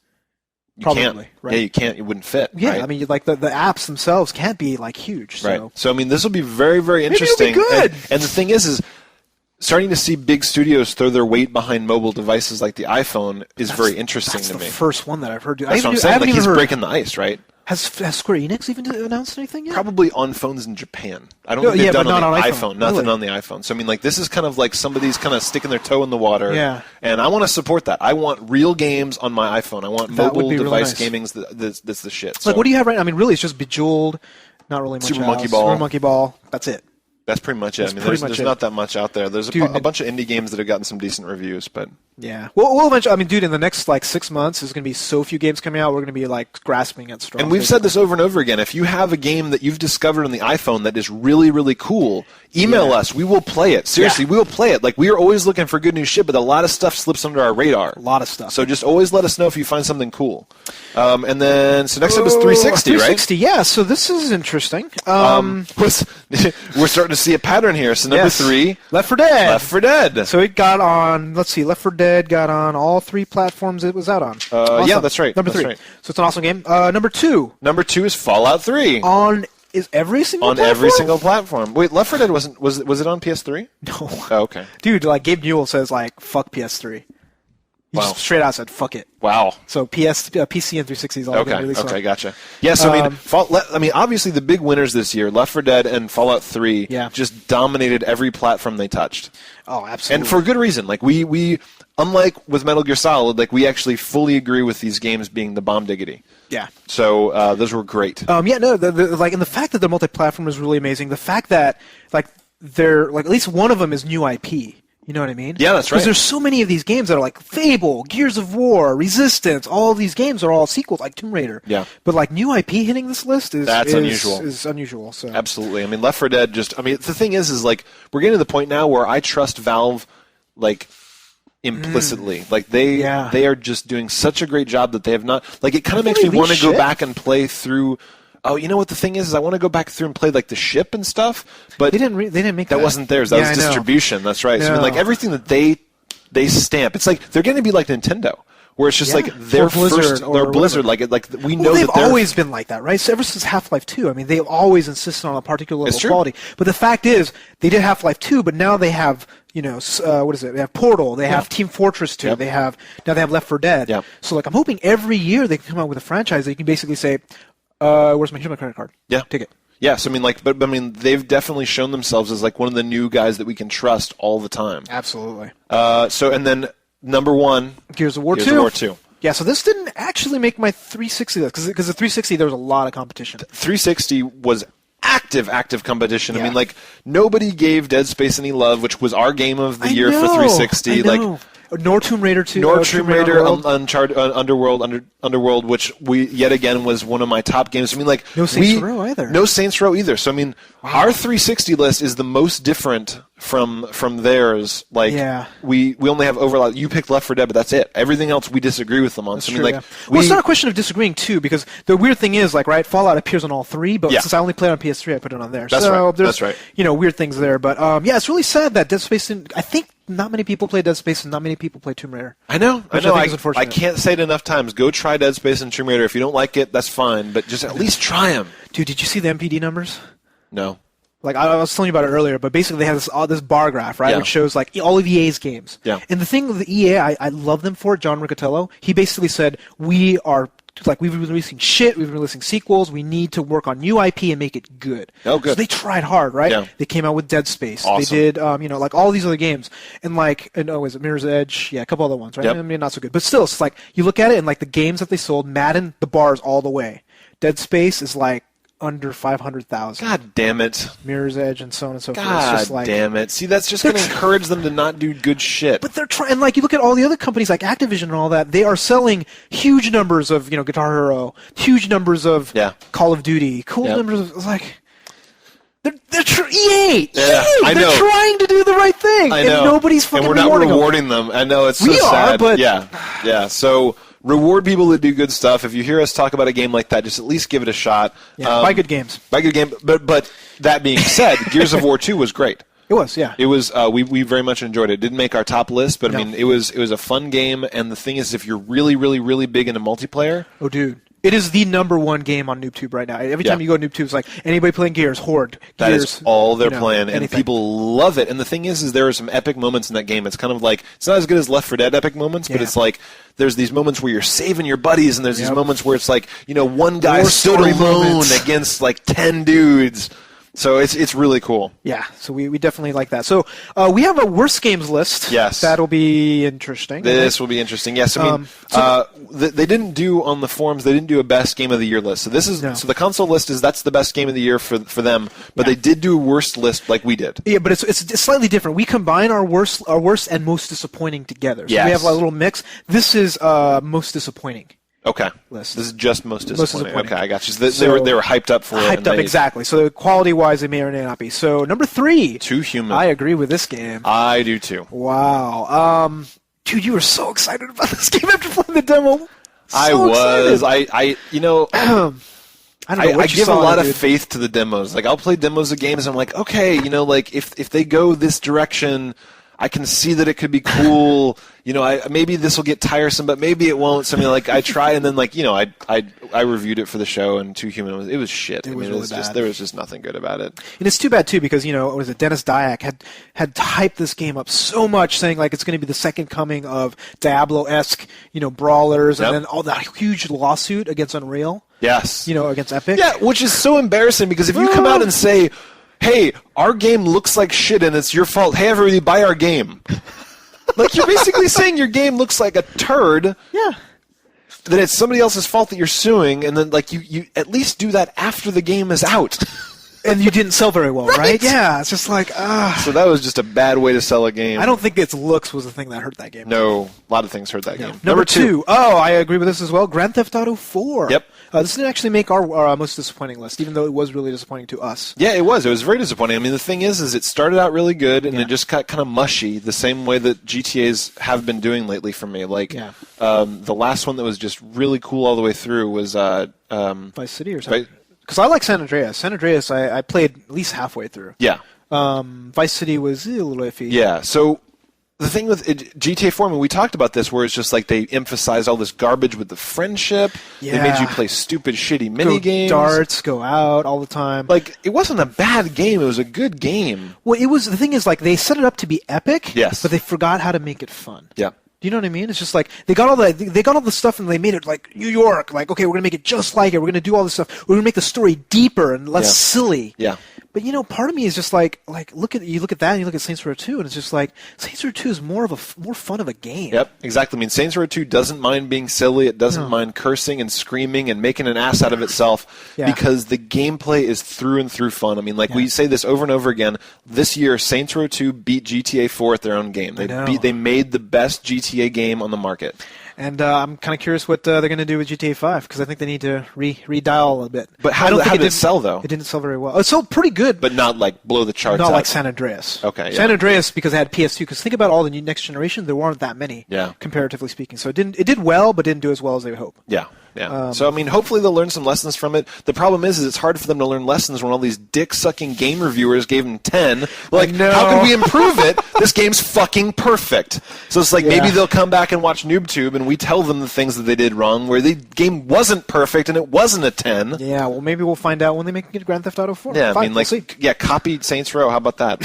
Probably, you can't. Right? Yeah, you can't. It wouldn't fit. Yeah, right? I mean, like the apps themselves can't be like huge. So. Right. So I mean, this will be very, very interesting. Maybe it'll be good. And the thing is starting to see big studios throw their weight behind mobile devices like the iPhone is very interesting to me. That's the first one that I've heard. That's what I'm saying. Like he's breaking the ice, right? Has Square Enix even announced anything yet? Probably on phones in Japan. I don't think they've done on the iPhone. Nothing really? on the iPhone. So I mean, like, this is kind of like somebody's kind of sticking their toe in the water. Yeah. And I want to support that. I want real games on my iPhone. I want mobile device gaming. That's the shit. Like, what do you have right now? I mean, really, it's just Bejeweled. Not really much Super else. Monkey Ball. Super Monkey Ball. That's it. That's pretty much it. I mean, there's not that much out there. There's a bunch of indie games that have gotten some decent reviews, but yeah. We'll eventually. I mean, dude, in the next like 6 months, there's going to be so few games coming out. We're going to be like grasping at straws. And we've said this over and over again. If you have a game that you've discovered on the iPhone that is really, really cool, email us. We will play it. Seriously, we will play it. Like, we are always looking for good new shit, but a lot of stuff slips under our radar. A lot of stuff. So just always let us know if you find something cool. And then, so next up is 360, right? 360, yeah. So this is interesting. We're starting to see a pattern here. So number 3, Left 4 Dead. Left 4 Dead. So it got on. Let's see. Left 4 Dead got on all 3 platforms it was out on. Awesome. Yeah, that's right. Number 3. Right. So it's an awesome game. Number 2. Number 2 is Fallout 3. On every single platform? Every single platform. Wait, Left 4 Dead was it on PS3? No. Oh, okay. Dude, like Gabe Newell says, like, fuck PS3. He just straight out said, fuck it. Wow. So PC and 360 is all going to release. Okay, gotcha. Yeah, so I mean, obviously the big winners this year, Left 4 Dead and Fallout 3, just dominated every platform they touched. Oh, absolutely. And for good reason. Like, we unlike with Metal Gear Solid, like, we actually fully agree with these games being the bomb diggity. Yeah. So those were great. Yeah, no, like, and the fact that they're multi-platform is really amazing. The fact that, like, they're, like, at least one of them is new IP. You know what I mean? Yeah, that's right. Because there's so many of these games that are like Fable, Gears of War, Resistance. All of these games are all sequels, like Tomb Raider. Yeah. But like new IP hitting this list is unusual. Is unusual. So absolutely. I mean, Left 4 Dead just. I mean, the thing is like we're getting to the point now where I trust Valve, like, implicitly. Like they are just doing such a great job that they have not. Like, it kind of makes me want to go back and play through. Oh, you know what the thing is I want to go back through and play like the ship and stuff, but they didn't make that. That wasn't theirs. That was distribution. That's right. So I mean, like, everything that they stamp, it's like they're going to be like Nintendo, where it's just like their first or Blizzard. Like we know they've that they're always been like that, right? So ever since Half-Life 2, I mean, they've always insisted on a particular level of quality. But the fact is, they did Half-Life 2, but now they have. You know, what is it? They have Portal. They have Team Fortress 2. They have Left 4 Dead. Yep. So like, I'm hoping every year they can come out with a franchise that you can basically say, here's my credit card. Yeah. Take it. Yeah, so I mean, like, but I mean, they've definitely shown themselves as like one of the new guys that we can trust all the time. Absolutely. So and then number 1, Gears of War 2. Gears of War 2. Yeah, so this didn't actually make my 360 list because the 360 there was a lot of competition. 360 was active competition. I mean, like, nobody gave Dead Space any love, which was our game of the year for 360. Like, nor Tomb Raider 2. Nor Tomb Raider, Underworld, which yet again was one of my top games. I mean, like, no Saints Row either. No Saints Row either. So I mean, our 360 list is the most different from theirs. Like, we only have overlap. You picked Left 4 Dead, but that's it. Everything else we disagree with them on. That's so true, I mean, like, well, it's not a question of disagreeing too, because the weird thing is, like, right, Fallout appears on all 3, but since I only played on PS3, I put it on there. That's so right. There's, that's right. You know, weird things there, but yeah, it's really sad that Dead Space didn't. I think not many people play Dead Space and not many people play Tomb Raider. I know. I can't say it enough times. Go try Dead Space and Tomb Raider. If you don't like it, that's fine, but just at least try them. Dude, did you see the MPD numbers? No. Like, I was telling you about it earlier, but basically they have this bar graph, right, which shows like all of EA's games. Yeah. And the thing with the EA, I love them for it. John Riccatello, he basically said, we've been releasing shit, we've been releasing sequels, we need to work on new IP and make it good. Oh, good. So they tried hard, right? Yeah. They came out with Dead Space. Awesome. They did, like all these other games. And like, is it Mirror's Edge? Yeah, a couple other ones, right? Yep. I mean, not so good. But still, it's like, you look at it and like the games that they sold, Madden, the bar is all the way. Dead Space is like, under 500,000. God damn it. Mirror's Edge and so on and so forth. God it's just like, damn it. See, that's just going to encourage them to not do good shit. But they're trying, like, you look at all the other companies like Activision and all that, they are selling huge numbers of, Guitar Hero, huge numbers of Call of Duty, numbers of, like, EA! Yeah, I know. They're trying to do the right thing. I know. And nobody's fucking rewarding them. And we're not rewarding them. I know, it's so sad. But yeah. So reward people that do good stuff. If you hear us talk about a game like that, just at least give it a shot. Yeah, buy good games. Buy good game. But that being said, Gears of War 2 was great. It was, yeah. It was. We very much enjoyed it. It didn't make our top list, but I mean, it was a fun game. And the thing is, if you're really, really, really big into multiplayer, oh, dude, It is the #1 game on NooBTooB right now. Every time you go to NooBTooB, it's like anybody playing Gears, Horde. That Gears, is all they're playing, and anything. people love it. And the thing is there are some epic moments in that game. It's kind of like, it's not as good as Left 4 Dead epic moments, but it's like there's these moments where you're saving your buddies, and there's these moments where it's like, one guy stood alone against like 10 dudes. So it's really cool. Yeah, so we definitely like that. So we have a worst games list. Yes. That'll be interesting. This will be interesting. Yes, I mean, they didn't do on the forums, they didn't do a best game of the year list. So this is so the console list that's the best game of the year for them, but they did do a worst list like we did. Yeah, but it's slightly different. We combine our worst and most disappointing together. So we have a little mix. This is most disappointing. Okay. List. This is just most disappointing. Okay, I got you. So they were hyped up for it. Hyped up, exactly. So quality-wise, they may or may not be. So number 3. Too Human. I agree with this game. I do too. Wow. Dude, you were so excited about this game after playing the demo. I was. I I don't know I give a lot of faith to the demos. Like, I'll play demos of games, and I'm like, okay, like if they go this direction, I can see that it could be cool. Maybe this will get tiresome, but maybe it won't. So I mean, like, I try, and then I reviewed it for the show, and Too Human it was shit. It was really bad. There was just nothing good about it. And it's too bad too, because Dennis Dyack had hyped this game up so much, saying like it's going to be the second coming of Diablo-esque, brawlers, and then all that huge lawsuit against Unreal. Yes. Against Epic. Yeah, which is so embarrassing, because if you come out and say, hey, our game looks like shit and it's your fault. Hey, everybody, buy our game. Like, you're basically saying your game looks like a turd. Yeah. That it's somebody else's fault that you're suing, and then, like, you at least do that after the game is out. And you didn't sell very well, right? Yeah, it's just like, So that was just a bad way to sell a game. I don't think its looks was the thing that hurt that game. No, a lot of things hurt that game. Number 2. Oh, I agree with this as well. Grand Theft Auto 4. Yep. This didn't actually make our most disappointing list, even though it was really disappointing to us. Yeah, it was. It was very disappointing. I mean, the thing is it started out really good, and it just got kind of mushy, the same way that GTAs have been doing lately for me. Like, the last one that was just really cool all the way through was Vice City or something. Because I like San Andreas. San Andreas, I played at least halfway through. Yeah. Vice City was a little iffy. Yeah. So the thing with GTA 4, I mean, we talked about this, where it's just like they emphasized all this garbage with the friendship. Yeah. They made you play stupid, shitty minigames. Darts, go out all the time. Like, it wasn't a bad game. It was a good game. Well, the thing is, like, they set it up to be epic. Yes. But they forgot how to make it fun. Yeah. Do you know what I mean? It's just like they got all the stuff, and they made it like New York. Like, okay, we're gonna make it just like it. We're gonna do all this stuff. We're gonna make the story deeper and less silly. Yeah. But part of me is just like look at that, and you look at Saints Row 2, and it's just like Saints Row 2 is more fun of a game. Yep, exactly. I mean, Saints Row 2 doesn't mind being silly. It doesn't mind cursing and screaming and making an ass out of itself because the gameplay is through and through fun. I mean, like we say this over and over again. This year, Saints Row 2 beat GTA 4 at their own game. They made the best GTA game on the market. And I'm kind of curious what they're going to do with GTA 5, because I think they need to redial a little bit. But how did it sell, though? It didn't sell very well. It sold pretty good. But not like blow the charts Not out. like San Andreas. Okay, San Andreas, because it had PS2. Because think about all the new next generation, there weren't that many, comparatively speaking. So it did well, but didn't do as well as they would hope. Yeah. Yeah. So, I mean, hopefully they'll learn some lessons from it. The problem is it's hard for them to learn lessons when all these dick-sucking game reviewers gave them 10. Like, how can we improve it? This game's fucking perfect. So it's like maybe they'll come back and watch NooBTooB, and we tell them the things that they did wrong, where the game wasn't perfect and it wasn't a 10. Yeah, well, maybe we'll find out when they make Grand Theft Auto 4. Yeah, Fine, I mean, like, we'll see. Copy Saints Row. How about that?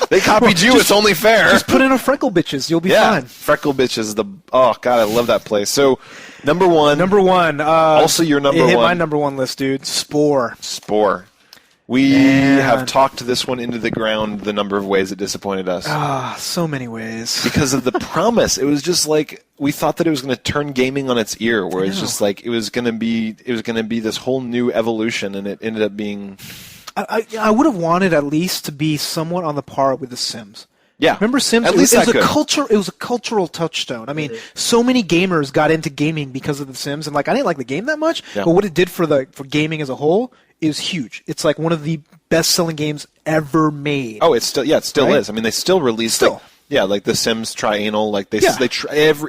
They copied you. It's only fair. Just put in a Freckle Bitches. You'll be fine. Freckle Bitches. Oh god, I love that place. So, number one. Also, your number one. Hit my number one list, dude. Spore. We have talked this one into the ground the number of ways it disappointed us. So many ways. Because of the promise. It was just like we thought that it was going to turn gaming on its ear, where it's just like it was going to be this whole new evolution, and it ended up being. I would have wanted at least to be somewhat on the par with The Sims. Yeah. Remember Sims? At least it was a cultural touchstone. I mean, so many gamers got into gaming because of The Sims, and like I didn't like the game that much, but what it did for gaming as a whole is huge. It's like one of the best-selling games ever made. Oh, it still is. I mean, they still release like the Sims Trianal. Like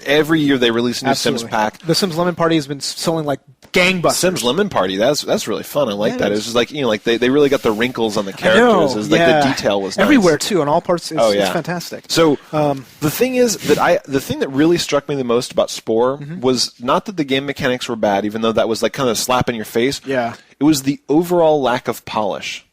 every year they release a new Sims pack. The Sims Lemon Party has been selling like gangbusters. Sims Lemon Party. That's really fun. I like Yeah, that. It's just like like they really got the wrinkles on the characters. I know, It's like the detail was nice. everywhere too, on all parts. It's fantastic. So the thing is the thing that really struck me the most about Spore was not that the game mechanics were bad, even though that was like kind of a slap in your face. Yeah, it was the overall lack of polish.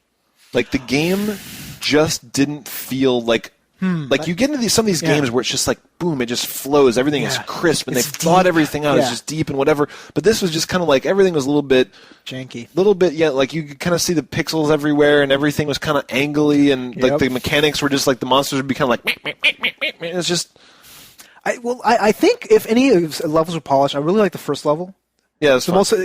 Like the game just didn't feel like. Like you get into some of these games where it's just like boom, it just flows. Everything is crisp, and they've thought everything out. It's just deep and whatever. But this was just kind of like everything was a little bit janky, like you could kind of see the pixels everywhere, and everything was kind of angly, and like the mechanics were just like the monsters would be kind of like. It's just. I think if any levels were polished, I really like the first level. Yeah,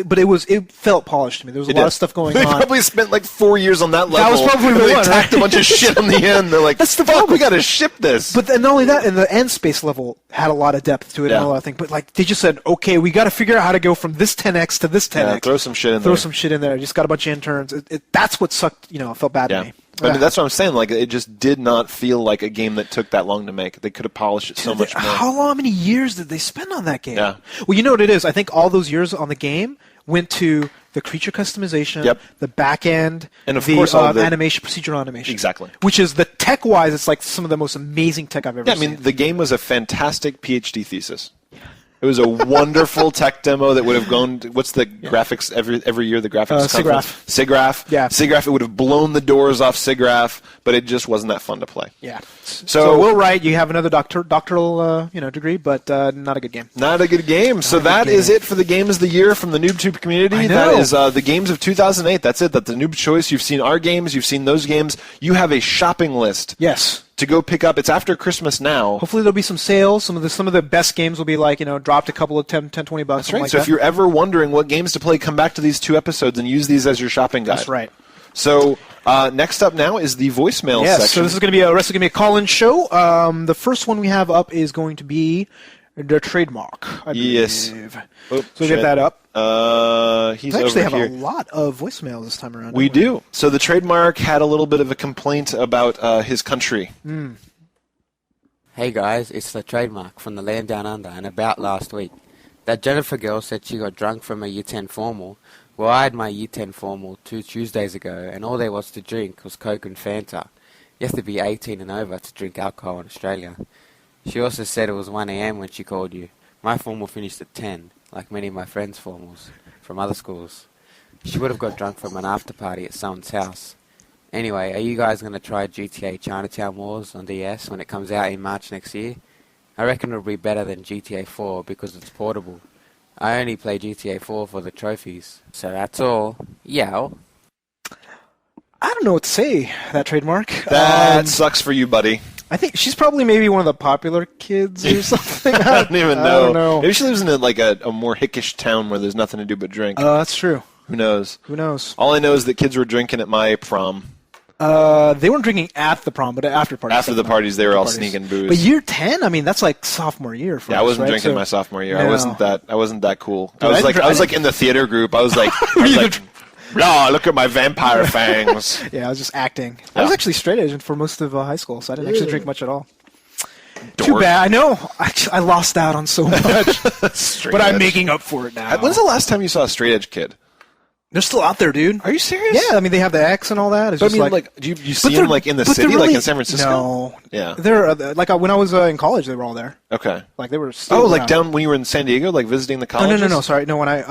but it felt polished to me. There was a lot of stuff going on. They probably spent like 4 years on that level. That was probably the one. They tacked a bunch of shit on the end. They're like, "That's the fuck, we got to ship this." But then not only that, and the end space level had a lot of depth to it and a lot of things. But like they just said, okay, we got to figure out how to go from this 10x to this 10x. Yeah, throw some shit in there. Throw some shit in there. Just got a bunch of interns. That's what sucked. It felt bad to me. I mean, that's what I'm saying. Like, it just did not feel like a game that took that long to make. They could have polished it so much more. How many years did they spend on that game? Yeah. Well, you know what it is? I think all those years on the game went to the creature customization, the back end, and of course all the animation, procedural animation. Exactly. Which is the tech-wise, it's like some of the most amazing tech I've ever seen. I mean, the game was a fantastic PhD thesis. It was a wonderful tech demo that would have gone. What's the graphics every year? The graphics conference. SIGGRAPH. Yeah. SIGGRAPH. It would have blown the doors off SIGGRAPH, but it just wasn't that fun to play. Yeah. So Will Wright, you have another doctoral degree, but not a good game. Not a good game. So that is it for the Games of the Year from the NooBTooB community. That is the games of 2008. That's it. That's the Noob choice. You've seen our games. You've seen those games. You have a shopping list. Yes. To go pick up. It's after Christmas now. Hopefully there'll be some sales. Some of the best games will be like, dropped a couple of 10, 20 bucks. That's right. Like so if you're ever wondering what games to play, come back to these 2 episodes and use these as your shopping guide. That's right. So next up now is the voicemail section. So this is going to be a call-in show. The first one we have up is going to be the trademark, I believe. Yes. So we'll get that up. He's we actually over have here. a lot of voicemails this time around. We do. So the trademark had a little bit of a complaint about his country. Hey guys, it's the trademark from the land down under, and about last week. That Jennifer girl said she got drunk from a Year 10 formal. Well, I had my Year 10 formal 2 Tuesdays ago, and all there was to drink was Coke and Fanta. You have to be 18 and over to drink alcohol in Australia. She also said it was 1 a.m. when she called you. My formal finished at 10, like many of my friends' formals from other schools. She would have got drunk from an after party at someone's house. Anyway, are you guys going to try GTA Chinatown Wars on DS when it comes out in March next year? I reckon it'll be better than GTA 4 because it's portable. I only play GTA 4 for the trophies. So that's all. Yow. I don't know what to say, that trademark. That sucks for you, buddy. I think she's probably maybe one of the popular kids or something. I don't even know. I don't know. Maybe she lives in a more hickish town where there's nothing to do but drink. That's true. Who knows? Who knows? All I know is that kids were drinking at my prom. They weren't drinking at the prom, but after parties. After the parties, they were all sneaking booze. But Year 10, I mean, that's like sophomore year for us, I wasn't right? drinking my sophomore year. No. I wasn't that cool. Dude, I was like in the theater group. I was like, no, look at my vampire fangs. Yeah, I was just acting. I was actually straight edge for most of high school, so I didn't actually drink much at all. Dork. Too bad. I know. I lost out on so much, but I'm making up for it now. When's the last time you saw a straight edge kid? They're still out there, dude. Are you serious? Yeah, I mean, they have the X and all that. It's but just I mean, do you see them like in the city, really, like in San Francisco? No. Yeah. They're like when I was in college, they were all there. Okay. Like they were still like around. down when you were in San Diego, like visiting the colleges? No. Sorry, no. When I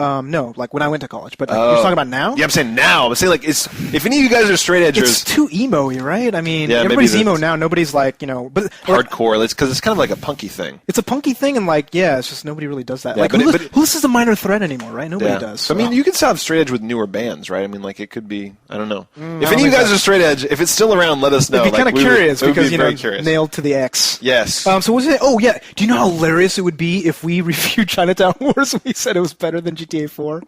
like when I went to college. But you're talking about now? Yeah, I'm saying now. I'm saying like if any of you guys are straight edgers, it's too emo-y, right? I mean, yeah, everybody's emo now. Nobody's like but hardcore. It's because it's kind of like a punky thing. It's a punky thing, and like it's just nobody really does that. Yeah, like who listens to Minor Threat anymore, right? Nobody does. So. I mean, you can still have straight edge with newer bands, right? I mean, like it could be. I don't know. If any of you guys are straight edge, if it's still around, let us know. I'd be kind of curious because curious. nailed to the X. Yes. So what was it? Oh yeah. Do you know how hilarious it would be if we reviewed Chinatown Wars and we said it was better than GTA 4?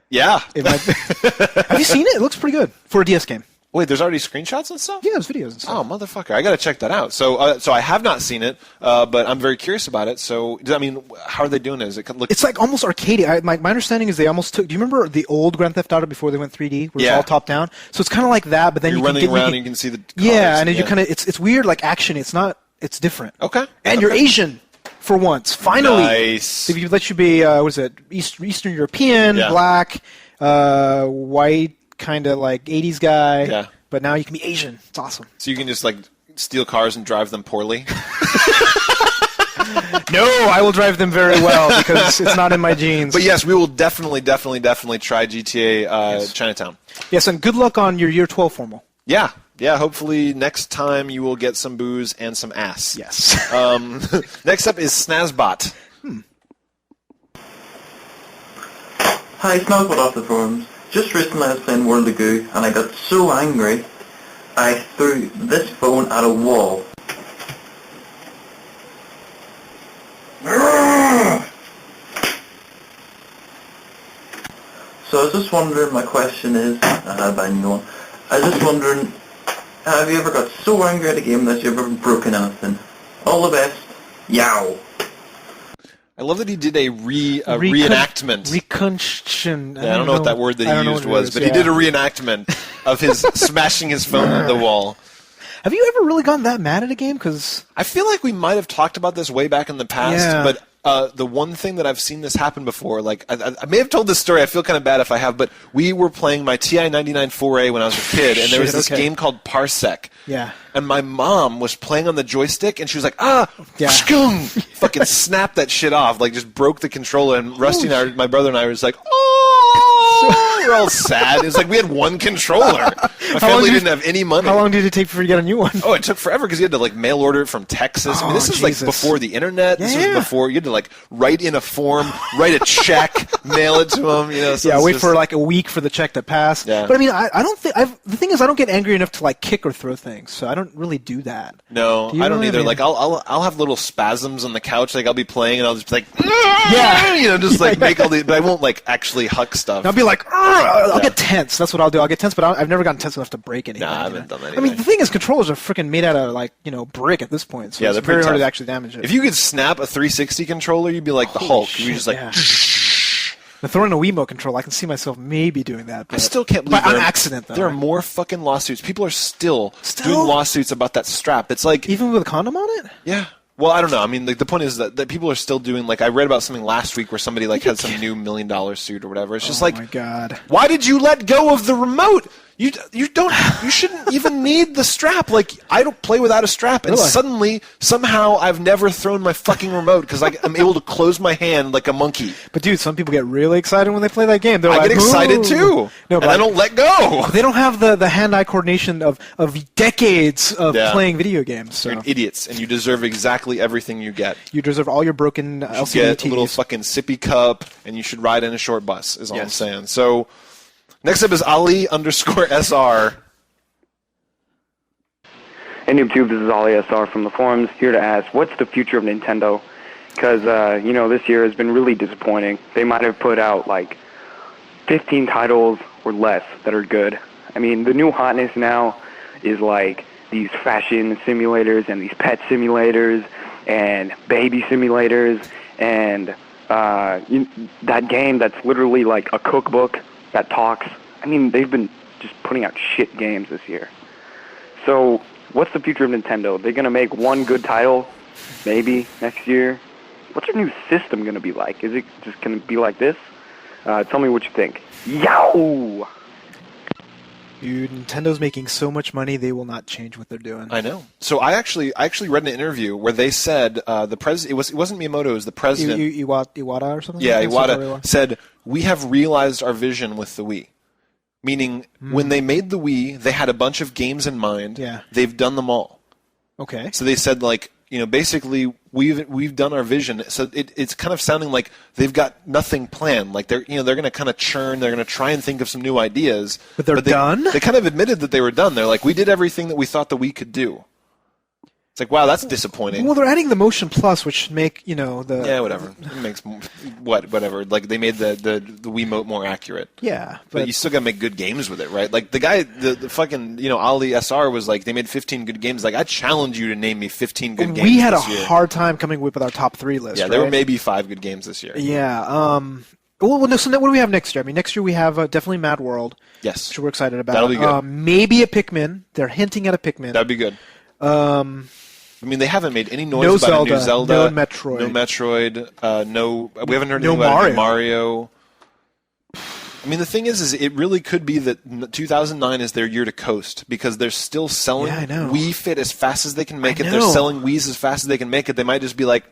Yeah. Have you seen it? It looks pretty good for a DS game. Wait, there's already screenshots and stuff? Yeah, there's videos and stuff. Oh, motherfucker. I got to check that out. So I have not seen it, but I'm very curious about it. So, I mean, how are they doing it? Does it look... It's like almost arcadey. My understanding is they almost took... Do you remember the old Grand Theft Auto before they went 3D? Where it's all top-down? So it's kind of like that, but then you're running around and you can see the... Yeah, and you kind of... It's weird, like action. It's not... It's different. Okay. And you're Asian. for once. Finally. Nice. They let you be, Eastern European, black, white, kind of like 80s guy. Yeah. But now you can be Asian. It's awesome. So you can just, like, steal cars and drive them poorly? No, I will drive them very well because it's not in my genes. But yes, we will definitely try GTA Chinatown. Yes, and good luck on your Year 12 formal. Yeah. Yeah, hopefully next time you will get some booze and some ass. Yes. Next up is Snazbot. Hi, Snazbot off the forums. Just recently I was playing World of Goo and I got so angry I threw this phone at a wall. So I was just wondering, my question is, I was just wondering, have you ever got so angry at a game that you've ever broken anything? All the best. Yow. I love that he did a reenactment. Reconstruction. I don't know what that word that he used was, but he did a reenactment of his smashing his phone at the wall. Have you ever really gotten that mad at a game? Because I feel like we might have talked about this way back in the past, but the one thing that I've seen this happen before, like I may have told this story, I feel kind of bad if I have, but we were playing my TI-99 4A when I was a kid, and there was this game called Parsec. Yeah. And my mom was playing on the joystick, and she was like, fucking snapped that shit off, like just broke the controller, and Rusty and I, my brother and I, was like, we're all sad. It's like we had one controller. My family didn't have any money. How long did it take for you to get a new one? Oh, it took forever because you had to like mail order it from Texas. I mean, this is like before the internet. This was before you had to like write in a form, write a check, mail it to them. You know. So wait for like a week for the check to pass. Yeah. But I mean, I don't think the thing is I don't get angry enough to like kick or throw things, so I don't really do that. No, I don't either. Like I'll have little spasms on the couch. Like I'll be playing and I'll just be like, just like make all the. But I won't like actually huck stuff. I'll be like, I'll get tense. That's what I'll do. I'll get tense, but I've never gotten tense enough to break anything. Nah, I haven't done anything. I mean, the thing is, controllers are freaking made out of like brick at this point. So it's very hard to actually damage it. If you could snap a 360 controller, you'd be like the Hulk. You'd be just like. But throwing a Wiimote controller, I can see myself maybe doing that. But I still can't believe on accident, though. There are more fucking lawsuits. People are still doing lawsuits about that strap. It's like even with a condom on it. Yeah. Well, I don't know. I mean, like, the point is that people are still doing, like, I read about something last week where somebody, like, had some new $1 million suit or whatever. It's just like, oh my God. Why did you let go of the remote? You shouldn't even need the strap. Like, I don't play without a strap. And suddenly, somehow, I've never thrown my fucking remote because I'm able to close my hand like a monkey. But dude, some people get really excited when they play that game. I get excited too. No, and I don't let go. They don't have the hand-eye coordination of decades of playing video games. So. You're idiots, and you deserve exactly everything you get. You deserve all your broken LCD TVs. You get a little fucking sippy cup, and you should ride in a short bus, is all I'm saying. So, next up is Ali_SR. Hey NooBTooB, this is Ali SR from the forums, here to ask, what's the future of Nintendo? Because, this year has been really disappointing. They might have put out, 15 titles or less that are good. I mean, the new hotness now is, these fashion simulators and these pet simulators and baby simulators and that game that's literally like a cookbook that talks. I mean, they've been just putting out shit games this year. So, what's the future of Nintendo? They're going to make one good title, maybe, next year? What's their new system going to be like? Is it just going to be like this? Tell me what you think. Yow! Dude, Nintendo's making so much money, they will not change what they're doing. I know. So I actually read an interview where they said the president. It wasn't Miyamoto. It was the president. Iwata or something. Yeah, Iwata said we have realized our vision with the Wii. Meaning, when they made the Wii, they had a bunch of games in mind. Yeah. They've done them all. Okay. So they said basically we've done our vision. So it's kind of sounding like they've got nothing planned. Like they're going to kind of churn. They're going to try and think of some new ideas. But they're done? They kind of admitted that they were done. They're like, we did everything that we thought the Wii could do. It's like, wow, that's disappointing. Well, they're adding the Motion Plus, which should make, the... Yeah, whatever. It makes... whatever. Like, they made the Wiimote more accurate. Yeah. But you still gotta make good games with it, right? Like, the guy, the fucking, Ali SR was like, they made 15 good games. Like, I challenge you to name me 15 good games We had this a year. hard time coming with our top 3 list, Yeah, there were maybe 5 good games this year. Yeah. So what do we have next year? I mean, next year we have definitely Mad World. Yes. Which we're excited about. That'll be good. Maybe a Pikmin. They're hinting at a Pikmin. That'd be good. I mean, they haven't made any noise No about Zelda, a new Zelda. no Metroid. No Metroid. No, we haven't heard No anything about a new Mario. Mario. I mean, the thing is it really could be that 2009 is their year to coast because they're still selling Yeah, I know. Wii Fit as fast as they can make I it. They're know. selling Wiis as fast as they can make it. They might just be like,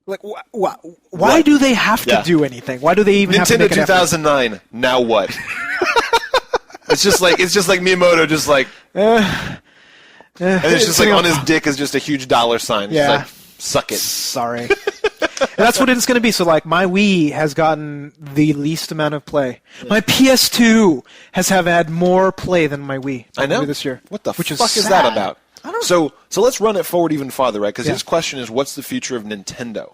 Like, why What? do they have to Yeah. do anything? Why do they even have to Nintendo make an effort? 2009. Now what? It's just like Miyamoto, just like, and it's just like on his dick is just a huge dollar sign. Yeah. Just like, suck it. Sorry. And that's what it's going to be. So, like, my Wii has gotten the least amount of play. My PS2 has had more play than my Wii. I know. This year. What the which fuck is sad. that about? I don't So let's run it forward even farther, right? Because Yeah. his question is, what's the future of Nintendo?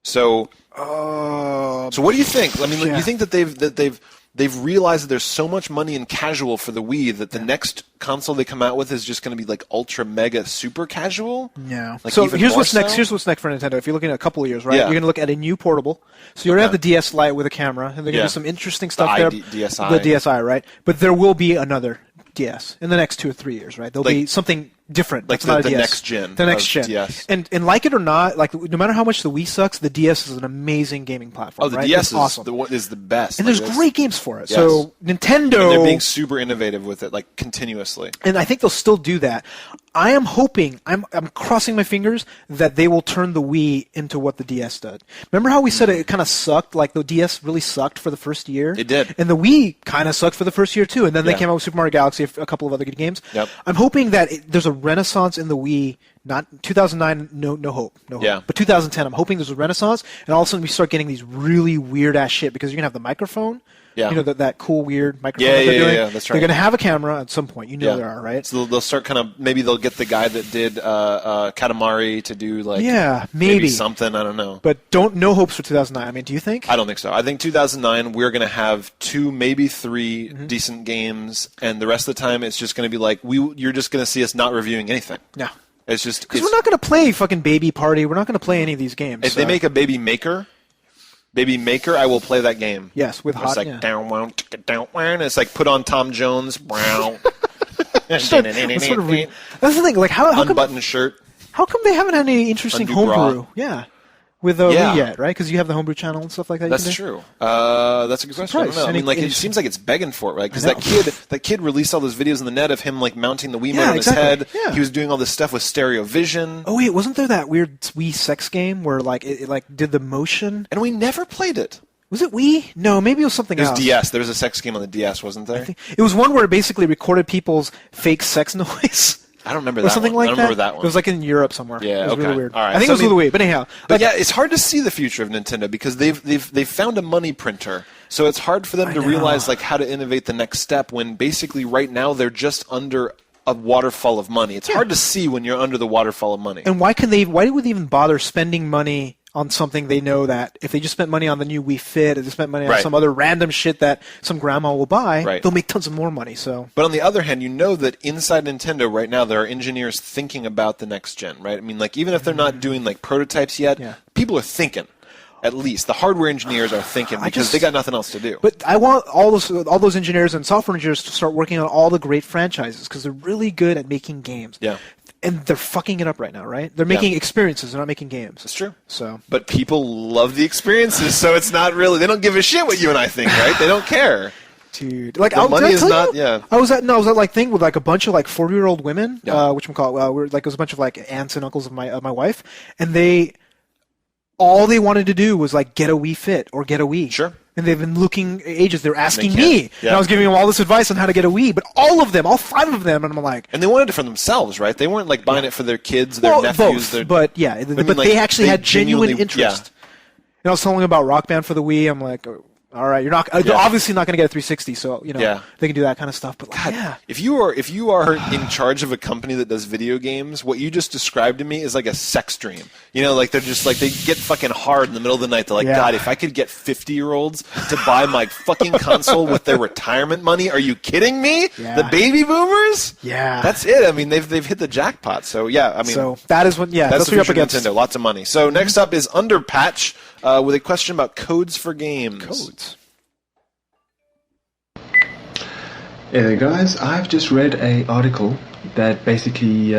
So Oh, what do you think? I mean, yeah. you think that they've realized that there's so much money in casual for the Wii that the next console they come out with is just going to be like ultra mega super casual? no. Like So even here's more what's next. so? Here's what's next for Nintendo. If you're looking at a couple of years, right? Yeah. You're going to look at a new portable. So you already have the DS Lite with a camera, and they're going to Yeah. do some interesting stuff there. DSi. The DSi, right? But there will be another DS in the next 2 or 3 years, right? There'll be something different. like That's not the a DS. next gen The next of gen. DS. And like it or not, like no matter how much the Wii sucks, the DS is an amazing gaming platform. Oh, the right? DS It's is awesome. is the best. And Like, there's that's- great games for it. Yes. So Nintendo, And they're being super innovative with it, like continuously. and I think they'll still do that. I am hoping, I'm crossing my fingers that they will turn the Wii into what the DS did. Remember how we said it kind of sucked? Like the DS really sucked for the first year. It did. And the Wii kind of sucked for the first year too. And then they Yeah. came out with Super Mario Galaxy, a couple of other good games. Yep. I'm hoping that there's a renaissance in the Wii. Not 2009, no hope, no hope. Yeah. But 2010, I'm hoping there's a renaissance, and all of a sudden we start getting these really weird ass shit because you're gonna have the microphone. Yeah. You know that cool weird microphone. Yeah, that they're yeah, doing. yeah, that's right. They're gonna have a camera at some point. You know Yeah. there are, right? So they'll start kind of, maybe they'll get the guy that did Katamari to do like Yeah, maybe maybe. something, I don't know. But no hopes for 2009. I mean, do you think? I don't think so. I think 2009 we're going to have 2, maybe 3 Mm-hmm. decent games, and the rest of the time it's just going to be like you're just going to see us not reviewing anything. No. It's just Because we're not going to play fucking Baby Party. We're not going to play any of these games. if they make a Baby Maker, I will play that game. Yes, with It's hot. like Yeah. and it's like put on Tom Jones, brown, That's sort of that's the thing. Like how come unbuttoned shirt. they haven't had any interesting Undo bra. homebrew? Yeah. With Yeah. Wii yet, right? Because you have the homebrew channel and stuff like that. you That's can do. true. That's a good question. I don't Surprised. know. I Any- mean, like, any- it seems like it's begging for it, right? Because I that kid released all those videos on the net of him like mounting the Wiimote Yeah, on exactly. his head. Yeah. He was doing all this stuff with stereo vision, Oh wait, wasn't there that weird Wii sex game where like it like did the motion? and we never played it. Was it Wii? No, maybe it was something It was else. DS. There was a sex game on the DS, wasn't there? It was one where it basically recorded people's fake sex noise. I don't remember Or that something one. like I don't that. remember that one. It was like in Europe somewhere. Yeah, it was okay. really weird. All right. I think So, it was I mean- with the Wii, but anyhow. But Like, yeah, it's hard to see the future of Nintendo because they've found a money printer. So it's hard for them to know. realize like how to innovate the next step when basically right now they're just under a waterfall of money. It's hard to see when you're under the waterfall of money. and why would they even bother spending money on something they know that if they just spent money on the new Wii Fit or they spent money on Right. some other random shit that some grandma will buy, Right. they'll make tons of more money. So But on the other hand, you know that inside Nintendo right now there are engineers thinking about the next gen, right? I mean, like even if they're not doing like prototypes yet, Yeah. people are thinking. At least the hardware engineers are thinking because they got nothing else to do. But I want all those engineers and software engineers to start working on all the great franchises because they're really good at making games. Yeah. And they're fucking it up right now, right? They're making experiences, they're not making games. It's true. So But people love the experiences, so it's not really. They don't give a shit what you and I think, right? They don't care. dude, like The money is not- yeah. I was at like thing with like a bunch of like 40-year-old women, Yeah. which we call we're like it was a bunch of like aunts and uncles of my wife, and all they wanted to do was like get a Wii Fit or get a Wii. Sure. And they've been looking ages. They're asking can't. me, Yeah. and I was giving them all this advice on how to get a Wii. But all of them, all 5 of them, and I'm like, And they wanted it for themselves, right? They weren't like buying it for their kids, their well, nephews. both. Their, But yeah, I but mean, like, they actually had genuine genuinely- interest. And I was telling them about Rock Band for the Wii. I'm like, all right, you're not Yeah. obviously not going to get a 360, so Yeah. they can do that kind of stuff. But like, God, yeah. if you are in charge of a company that does video games, what you just described to me is like a sex dream. You know, like they're just like they get fucking hard in the middle of the night. They're like, Yeah. God, if I could get 50-year-olds to buy my fucking console with their retirement money, are you kidding me? Yeah. The baby boomers? Yeah. That's it. I mean, they've hit the jackpot. So yeah, I mean, So that is what, that's that's the what you're up future of against. Nintendo. Lots of money. So next up is Underpatch with a question about codes for games. Codes. Hey there guys, I've just read an article that basically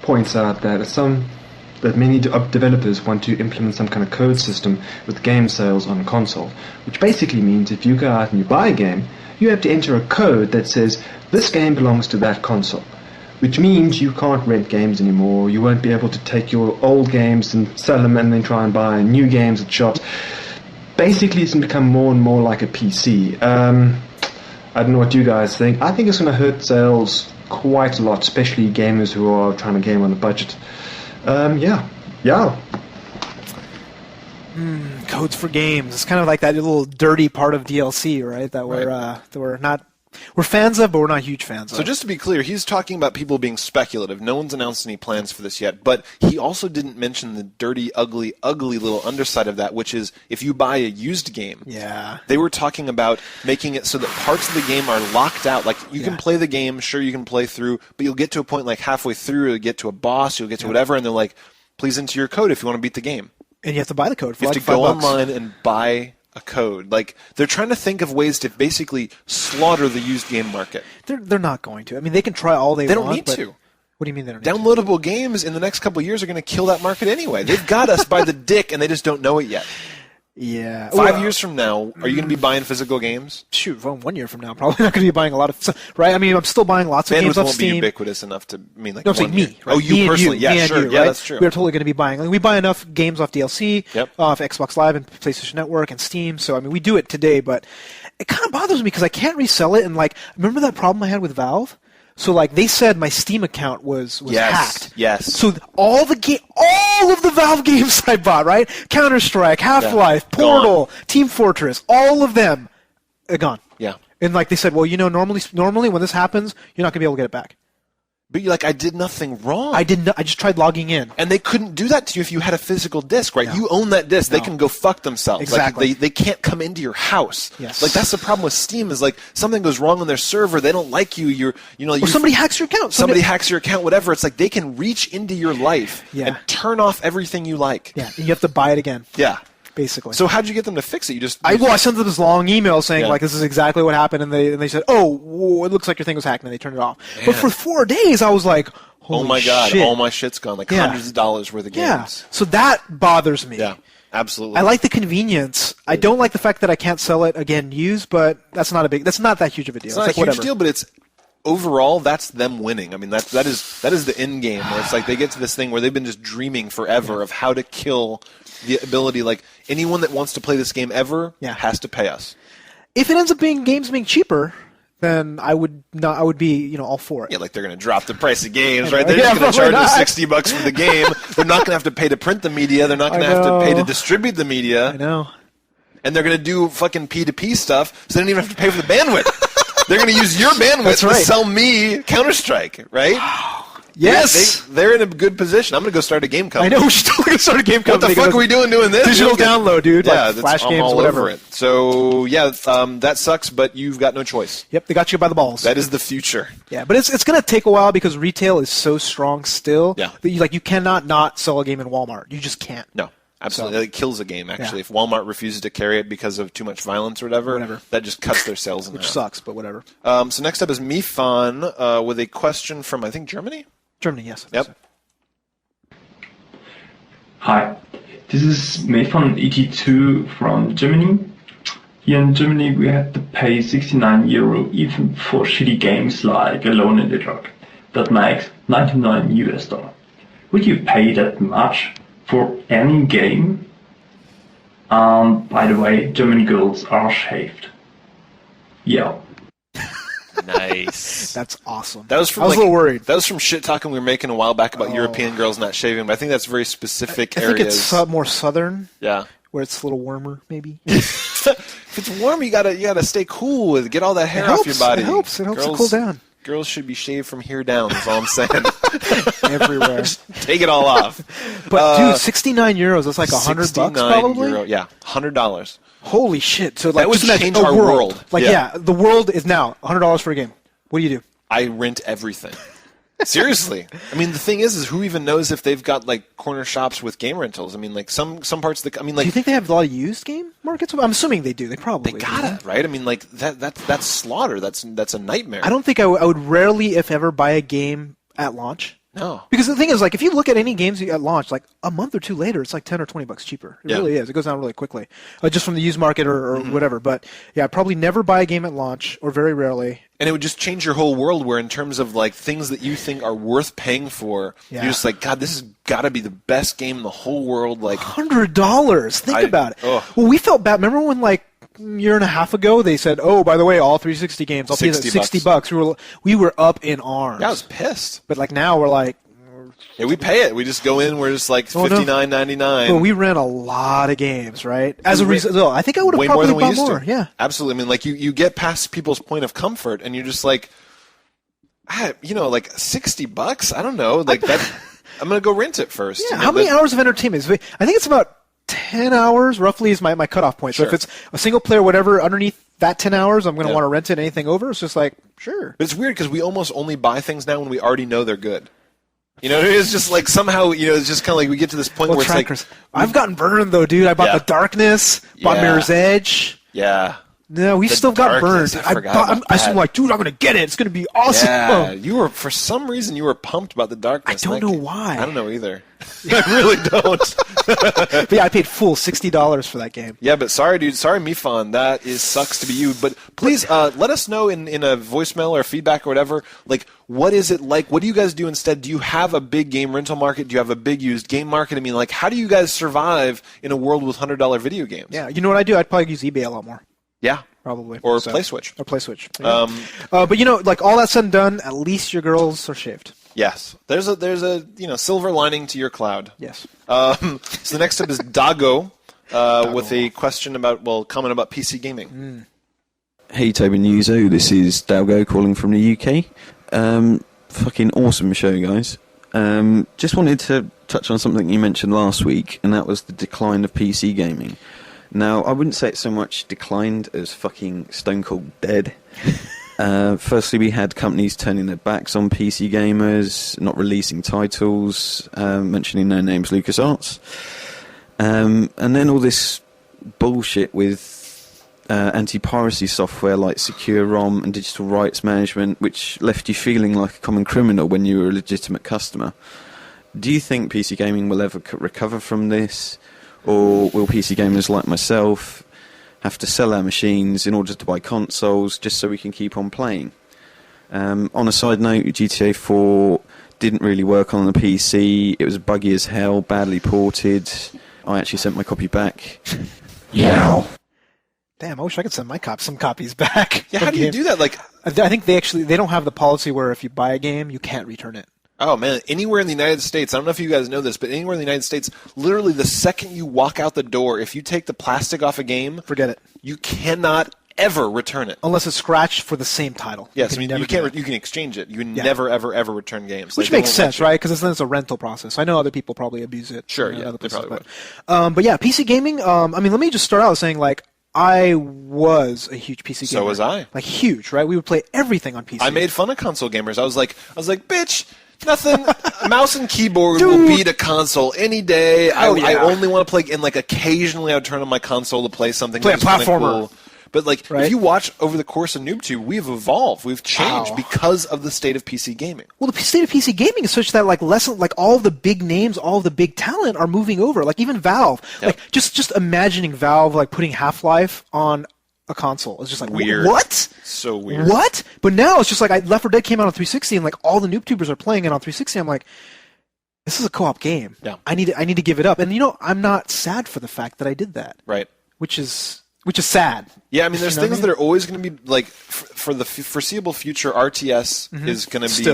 points out that many developers want to implement some kind of code system with game sales on a console, which basically means if you go out and you buy a game, you have to enter a code that says this game belongs to that console, which means you can't rent games anymore. You won't be able to take your old games and sell them and then try and buy new games at shops. Basically, it's going to become more and more like a PC. I don't know what you guys think. I think it's going to hurt sales quite a lot, especially gamers who are trying to game on a budget. Yeah. Codes for games. It's kind of like that little dirty part of DLC, right? That we're fans of, but we're not huge fans of. So just to be clear, he's talking about people being speculative. No one's announced any plans for this yet, but he also didn't mention the dirty, ugly little underside of that, which is if you buy a used game. Yeah. They were talking about making it so that parts of the game are locked out. Like, you can play the game, sure you can play through, but you'll get to a point like halfway through, you'll get to a boss, you'll get to whatever, and they're like, please enter your code if you want to beat the game. And you have to buy the code for you like have to go $5. online and buy a code. Like, they're trying to think of ways to basically slaughter the used game market. They're not going to. I mean, they can try all they want. They don't need to. What do you mean they don't need to? Downloadable games in the next couple of years are going to kill that market anyway. They've got us by the dick, and they just don't know it yet. Yeah. 5 years from now, are you going to be buying physical games? Shoot, well, 1 year from now, probably not going to be buying a lot of, right? I mean, I'm still buying lots of games off won't Steam. be ubiquitous enough to mean like No, I'm saying me. Right? Oh, you me personally? And you, yeah, sure. You, yeah, right? that's true. We're totally going to be buying. Like, we buy enough games off DLC, Yep. off Xbox Live and PlayStation Network and Steam. So I mean, we do it today, but it kind of bothers me because I can't resell it. And like, remember that problem I had with Valve? So like they said my Steam account was hacked. Yes. So all of the Valve games I bought, right? Counter-Strike, Half-Life, Portal, Team Fortress, all of them are gone. Yeah. And like they said, well, you know, normally when this happens, you're not going to be able to get it back. But you're like, I did nothing wrong. I just tried logging in. And they couldn't do that to you if you had a physical disc, right? No. You own that disc. No. They can go fuck themselves. Exactly. Like, they can't come into your house. Yes. Like, that's the problem with Steam is like something goes wrong on their server. They don't like you. Or somebody hacks your account. Somebody hacks your account, whatever. It's like they can reach into your life Yeah. and turn off everything you like. Yeah, and you have to buy it again. Yeah. Basically. So how'd you get them to fix it? You just I sent them this long email saying Yeah. like this is exactly what happened, and they said, oh, it looks like your thing was hacked, and they turned it off. But for 4 days, I was like, holy oh my god, shit. all my shit's gone. Like hundreds of dollars worth of games. Yeah. So that bothers me. Yeah, absolutely. I like the convenience. I don't like the fact that I can't sell it again used, but that's not that huge of a deal. It's not like a huge whatever. deal, but it's overall that's them winning. I mean that is the end game where it's like they get to this thing where they've been just dreaming forever of how to kill the ability. Like anyone that wants to play this game ever has to pay us. If it ends up being cheaper, then I would be all for it. Yeah, like they're going to drop the price of games, right? They're Yeah, just going to probably charge not. us $60 for the game. They're not going to have to pay to print the media. They're not going to have to pay to distribute the media. I know. And they're going to do fucking P2P stuff, so they don't even have to pay for the bandwidth. They're going to use your bandwidth to sell me Counter-Strike, right? Yes. They're in a good position. I'm going to go start a game company. I know, we should totally start a game What company. the fuck are we doing this? Digital download, dude. Yeah, like Flash I'm games, all whatever. over it. So, yeah, that sucks, but you've got no choice. Yep, they got you by the balls. That is the future. Yeah, but it's going to take a while because retail is so strong still. Yeah. That you cannot not sell a game in Walmart. You just can't. No. Absolutely. It kills a game, actually. If Walmart refuses to carry it because of too much violence or whatever. That just cuts their sales in half. Which sucks, but whatever. So next up is Mifan with a question from, I think, Germany? Germany, yes. Yep. So. Hi, this is Mifan82 from Germany. Here in Germany we have to pay €69 even for shitty games like Alone in the Dark. That makes $99. Would you pay that much for any game? By the way, German girls are shaved. Yeah. Nice. That's awesome. That was from, I was a little worried. That was from shit talking we were making a while back about European girls not shaving, but I think that's very specific areas. I think it's more southern. Yeah. Where it's a little warmer, maybe. If it's warm, you gotta stay cool with get all that hair off your body. It helps to cool down. Girls should be shaved from here down. That's all I'm saying. Everywhere. Just take it all off. But dude, €69. That's like $100 probably. Euro, yeah, $100. Holy shit! So like, that would just change a our world. Like the world is now $100 for a game. What do you do? I rent everything. Seriously. I mean, the thing is who even knows if they've got like corner shops with game rentals? I mean, like some parts of the. I mean, like. Do you think they have a lot of used game markets? I'm assuming they do. They probably gotta, right? I mean, like that's slaughter. That's a nightmare. I don't think I would rarely, if ever, buy a game at launch. No. Because the thing is, like, if you look at any games at launch, like a month or two later, it's like $10 or $20 cheaper. It really is. It goes down really quickly, just from the used market or whatever. But yeah, probably never buy a game at launch, or very rarely. And it would just change your whole world. Where in terms of like things that you think are worth paying for, you're just like, God, this has got to be the best game in the whole world. Like $100. Think about it. Ugh. Well, we felt bad. Remember when like a year and a half ago they said, "Oh, by the way, all 360 games, I'll pay $60." We were up in arms. Yeah, I was pissed. But like now we're like, yeah, we pay it. We just go in. We're just like $59.99. Well, we rent a lot of games, right? As a result, I think I would have probably bought more. Yeah, absolutely. I mean, like you get past people's point of comfort, and you're just like, like $60. I don't know. Like that. I'm gonna go rent it first. Yeah. How many hours of entertainment? I think it's about 10 hours roughly is my cutoff point. So if it's a single player, whatever, underneath that 10 hours, I'm going to want to rent it. Anything over, it's just like, sure. But it's weird because we almost only buy things now when we already know they're good. You know, it's just like somehow, it's just kind of like we get to this point where trackers. It's like... I've gotten burned, though, dude. I bought The Darkness, bought Mirror's Edge. Yeah. No, we still got burned. I was like, dude, I'm going to get it. It's going to be awesome. Yeah, for some reason, you were pumped about The Darkness. I don't know why. I don't know either. I really don't. But yeah, I paid full $60 for that game. Yeah, but sorry, dude. Sorry, Mifon. That sucks to be you. But please let us know in a voicemail or feedback or whatever, like, what is it like? What do you guys do instead? Do you have a big game rental market? Do you have a big used game market? I mean, like, how do you guys survive in a world with $100 video games? Yeah, you know what I do? I'd probably use eBay a lot more. Yeah. Probably. Or PlaySwitch. Or PlaySwitch. Yeah. But like all that said and done, at least your girls are shaved. Yes. There's a silver lining to your cloud. Yes. So next up is Dago, with a comment about PC gaming. Hey Tobin and Yuzo, this is Dago calling from the UK. Fucking awesome show, guys. Just wanted to touch on something you mentioned last week, and that was the decline of PC gaming. Now, I wouldn't say it's so much declined as fucking stone cold dead. Firstly, we had companies turning their backs on PC gamers, not releasing titles, mentioning no names, LucasArts. And then all this bullshit with anti-piracy software like Secure ROM and digital rights management, which left you feeling like a common criminal when you were a legitimate customer. Do you think PC gaming will ever recover from this? Or will PC gamers like myself have to sell our machines in order to buy consoles just so we can keep on playing? On a side note, GTA 4 didn't really work on the PC. It was buggy as hell, badly ported. I actually sent my copy back. Yeah. Damn, I wish I could send some copies back. Yeah, how do you do that? Like, I think they don't have the policy where if you buy a game, you can't return it. Oh, man, anywhere in the United States, I don't know if you guys know this, but anywhere in the United States, literally the second you walk out the door, if you take the plastic off a game, forget it. You cannot ever return it. Unless it's scratched for the same title. Yes, you can exchange it. You can never, ever, ever return games. Which makes sense, right? Because then it's a rental process. I know other people probably abuse it. Sure, yeah, they probably would. But yeah, PC gaming, let me just start out saying, like, I was a huge PC gamer. So was I. Like, huge, right? We would play everything on PC. I made fun of console gamers. I was like, bitch, nothing. Mouse and keyboard will beat a console any day. I only want to play, and like occasionally I would turn on my console to play something. Play a platformer. Cool. But like, if you watch over the course of NooBTooB, we've evolved, we've changed because of the state of PC gaming. Well, the state of PC gaming is such that like all of the big names, all of the big talent are moving over. Like even Valve. Yep. Like just imagining Valve like putting Half-Life on a console. It's just like weird. What? So weird. What? But now it's just like Left 4 Dead came out on 360, and like all the NooBTubers are playing it on 360. I'm like, this is a co-op game. Yeah. I need to give it up. And I'm not sad for the fact that I did that. Right. Which is sad. Yeah, I mean, there's things that are always going to be like for the foreseeable future. RTS is going to be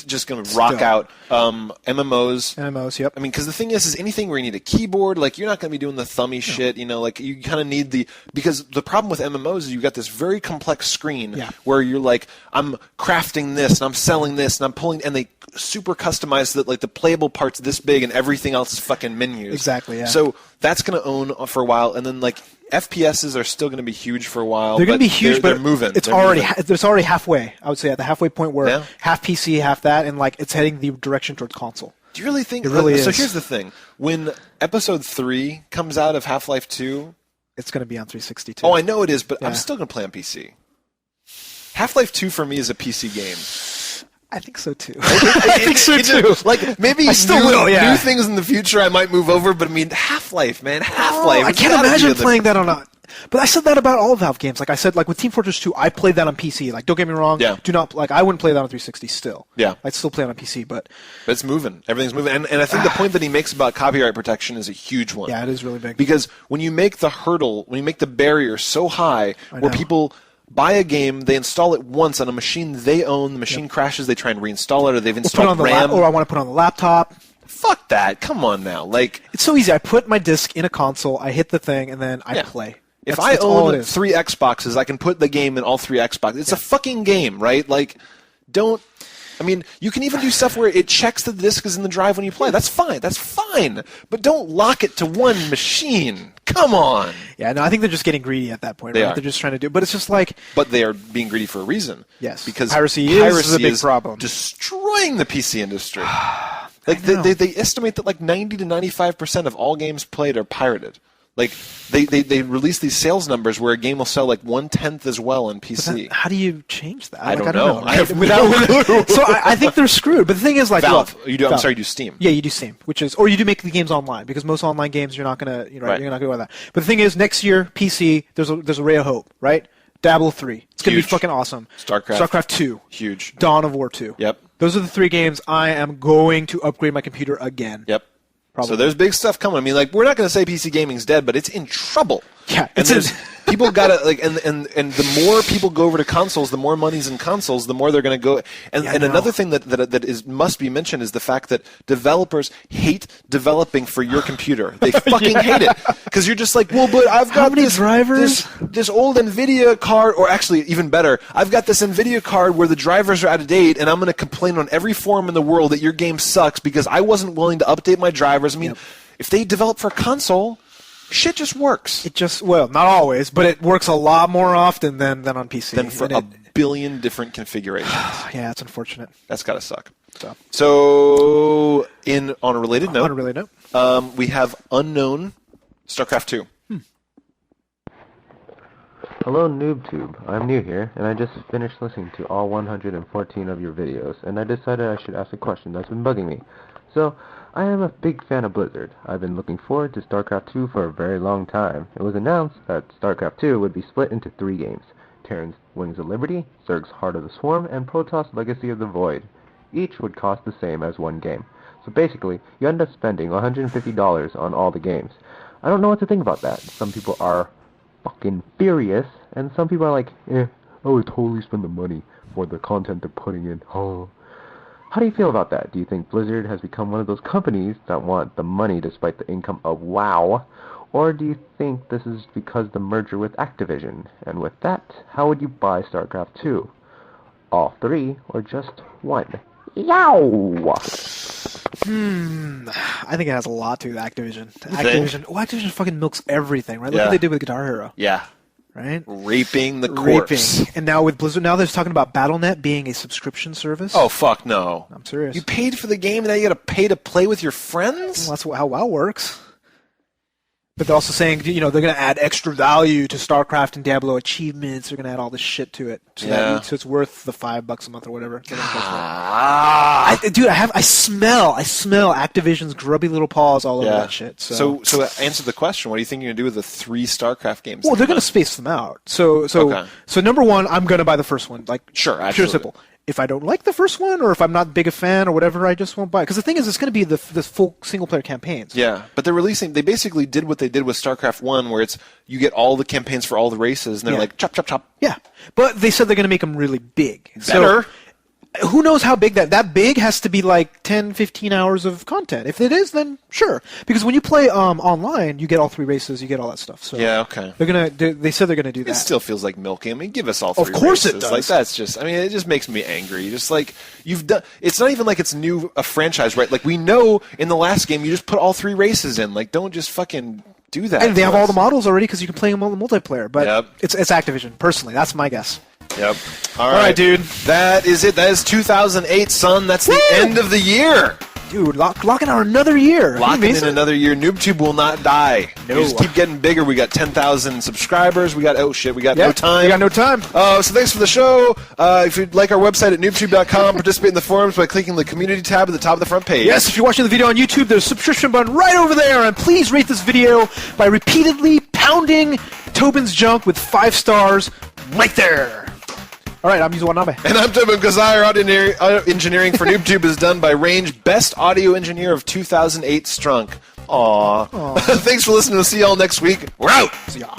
just going to rock out. MMOs, yep. I mean, because the thing is anything where you need a keyboard, like you're not going to be doing the thummy shit. Like you kind of need because the problem with MMOs is you've got this very complex screen where you're like, I'm crafting this and I'm selling this and I'm pulling, and they super customize so that like the playable part's this big and everything else is fucking menus. Exactly. Yeah. So that's going to own for a while, and then like FPSs are still going to be huge for a while. They're going to be huge, but they're moving. It's already halfway. I would say at the halfway point where half PC, half that, and like it's heading the direction towards console. Do you really think? It really is. So here's the thing: when Episode 3 comes out of Half-Life 2, it's going to be on 360 too. Oh, I know it is, but I'm still going to play on PC. Half-Life 2 for me is a PC game. I think so too. I think so too. Like maybe I still will, yeah. new things in the future I might move over, but I mean Half-Life, man, Half-Life. I can't imagine playing that on a. But I said that about all Valve games. Like I said, like with Team Fortress 2, I played that on PC. Like, don't get me wrong. Yeah. Do not like. I wouldn't play that on 360 still. Yeah. I'd still play it on PC, but it's moving. Everything's moving, and I think the point that he makes about copyright protection is a huge one. yeah, it is really big. Because when you make the hurdle, when you make the barrier so high, where people buy a game, they install it once on a machine they own, the machine crashes, they try and reinstall it, or they've installed RAM. Or I want to put it on the laptop. Fuck that! Come on now, like It's so easy. I put my disc in a console, I hit the thing, and then I play. if That's I all it own is. 3 Xboxes, I can put the game in all 3 Xboxes. It's a fucking game, right? Like, don't. I mean, you can even do stuff where it checks that the disc is in the drive when you play. That's fine. That's fine. But don't lock it to one machine. Come on. Yeah, no, I think they're just getting greedy at that point. They right? are. They're just trying to do. But it's just like. But they are being greedy for a reason. Yes. Because Piracy is a big problem. Destroying the PC industry. Like they estimate that like 90 to 95% of all games played are pirated. Like they release these sales numbers where a game will sell like 1/10 as well on PC. But then how do you change that? I don't know. I have Without, no clue. So I think they're screwed. But the thing is, like, Valve. look, You do. I'm Valve. sorry, you do Steam. Yeah, you do Steam, or you do make the games online because most online games you're not gonna, you're not gonna go with that. But the thing is, next year PC, there's a ray of hope, right? Diablo 3, it's gonna be Huge. fucking awesome. Starcraft 2, Huge. Dawn of War 2. Yep. Those are the 3 games I am going to upgrade my computer again. Yep. Probably. So there's big stuff coming. I mean, like, we're not going to say PC gaming's dead, but it's in trouble. Yeah, and there's people got to like, and the more people go over to consoles, the more money's in consoles, the more they're going to go. And another thing that is must be mentioned is the fact that developers hate developing for your computer. They fucking hate it because you're just like, well, but I've got How many drivers? this old NVIDIA card, or actually even better, I've got this NVIDIA card where the drivers are out of date, and I'm going to complain on every forum in the world that your game sucks because I wasn't willing to update my drivers. I mean, if they develop for a console, shit just works. It just, well, not always, but it works a lot more often than on PC. Than for a billion different configurations. Yeah, it's unfortunate. That's got to suck. So, on a related note, we have Unknown Starcraft 2. Hello, NooBTooB. I'm new here, and I just finished listening to all 114 of your videos, and I decided I should ask a question that's been bugging me. So, I am a big fan of Blizzard. I've been looking forward to StarCraft 2 for a very long time. It was announced that StarCraft 2 would be split into 3 games: Terran's Wings of Liberty, Zerg's Heart of the Swarm, and Protoss Legacy of the Void. Each would cost the same as one game. So basically, you end up spending $150 on all the games. I don't know what to think about that. Some people are fucking furious, and some people are like, I would totally spend the money for the content they're putting in. Oh. How do you feel about that? Do you think Blizzard has become one of those companies that want the money despite the income of WoW? Or do you think this is because the merger with Activision? And with that, how would you buy StarCraft 2? All 3 or just 1? Yow! I think it has a lot to do with Activision. Activision fucking milks everything, right? Look what they did with Guitar Hero. Yeah. Right? Raping the corpse. And now with Blizzard, now they're talking about Battle.net being a subscription service. Oh, fuck no. I'm serious. You paid for the game and now you got to pay to play with your friends? Well, that's how WoW works. But they're also saying, they're going to add extra value to StarCraft and Diablo achievements. They're going to add all this shit to it, so it's worth the $5 a month or whatever. Dude, I smell Activision's grubby little paws all over that shit. So answer the question. What do you think you're going to do with the 3 StarCraft games? Well, they're going to space them out. So number one, I'm going to buy the first one. Like, sure, absolutely. Pure simple. If I don't like the first one, or if I'm not big a fan, or whatever, I just won't buy it. Because the thing is, it's going to be the full single-player campaigns. Yeah, but they basically did what they did with StarCraft 1, where it's you get all the campaigns for all the races, and they're like, chop, chop, chop. Yeah, but they said they're going to make them really big. Better. So, who knows how big that big has to be, like 10, 15 hours of content. If it is, then sure. Because when you play online, you get all 3 races, you get all that stuff. So yeah, okay. They said they're gonna do that. It still feels like milking. I mean, give us all 3 races. Of course it does. Like that's just. I mean, it just makes me angry. Just like you've done. It's not even like it's a franchise, right? Like we know in the last game, you just put all 3 races in. Like don't just fucking do that. And they have all the models already because you can play them all in multiplayer. But it's Activision. Personally, that's my guess. Yep. All right, dude. That is it. That is 2008, son. That's the end of the year. Dude, locking out another year. Locking in another year. NooBTooB will not die. No. We just keep getting bigger. We got 10,000 subscribers. We got no time. We got no time. So thanks for the show. If you'd like our website at NooBTooB.com, participate in the forums by clicking the community tab at the top of the front page. Yes, if you're watching the video on YouTube, there's a subscription button right over there, and please rate this video by repeatedly pounding Tobin's junk with 5 stars right there. All right, I'm Yuzo Watanabe. And I'm Tobin Kazai. Audio engineering for NooBTooB is done by Range, best audio engineer of 2008 Strunk. Aww. Thanks for listening. We'll see y'all next week. We're out. See ya.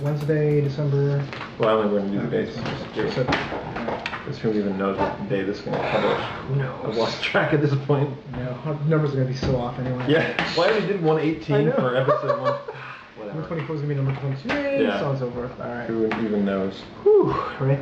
Wednesday, December. Well, I only going to do the dates. Jason. Who even knows what day this is going to publish? No. I've lost track at this point. No, numbers are going to be so off anyway. Yeah. Well, I only did 118 for episode 1. Number 24 is going to be number 22, Yeah. so on and so forth. Alright. Who even knows? Whew, right?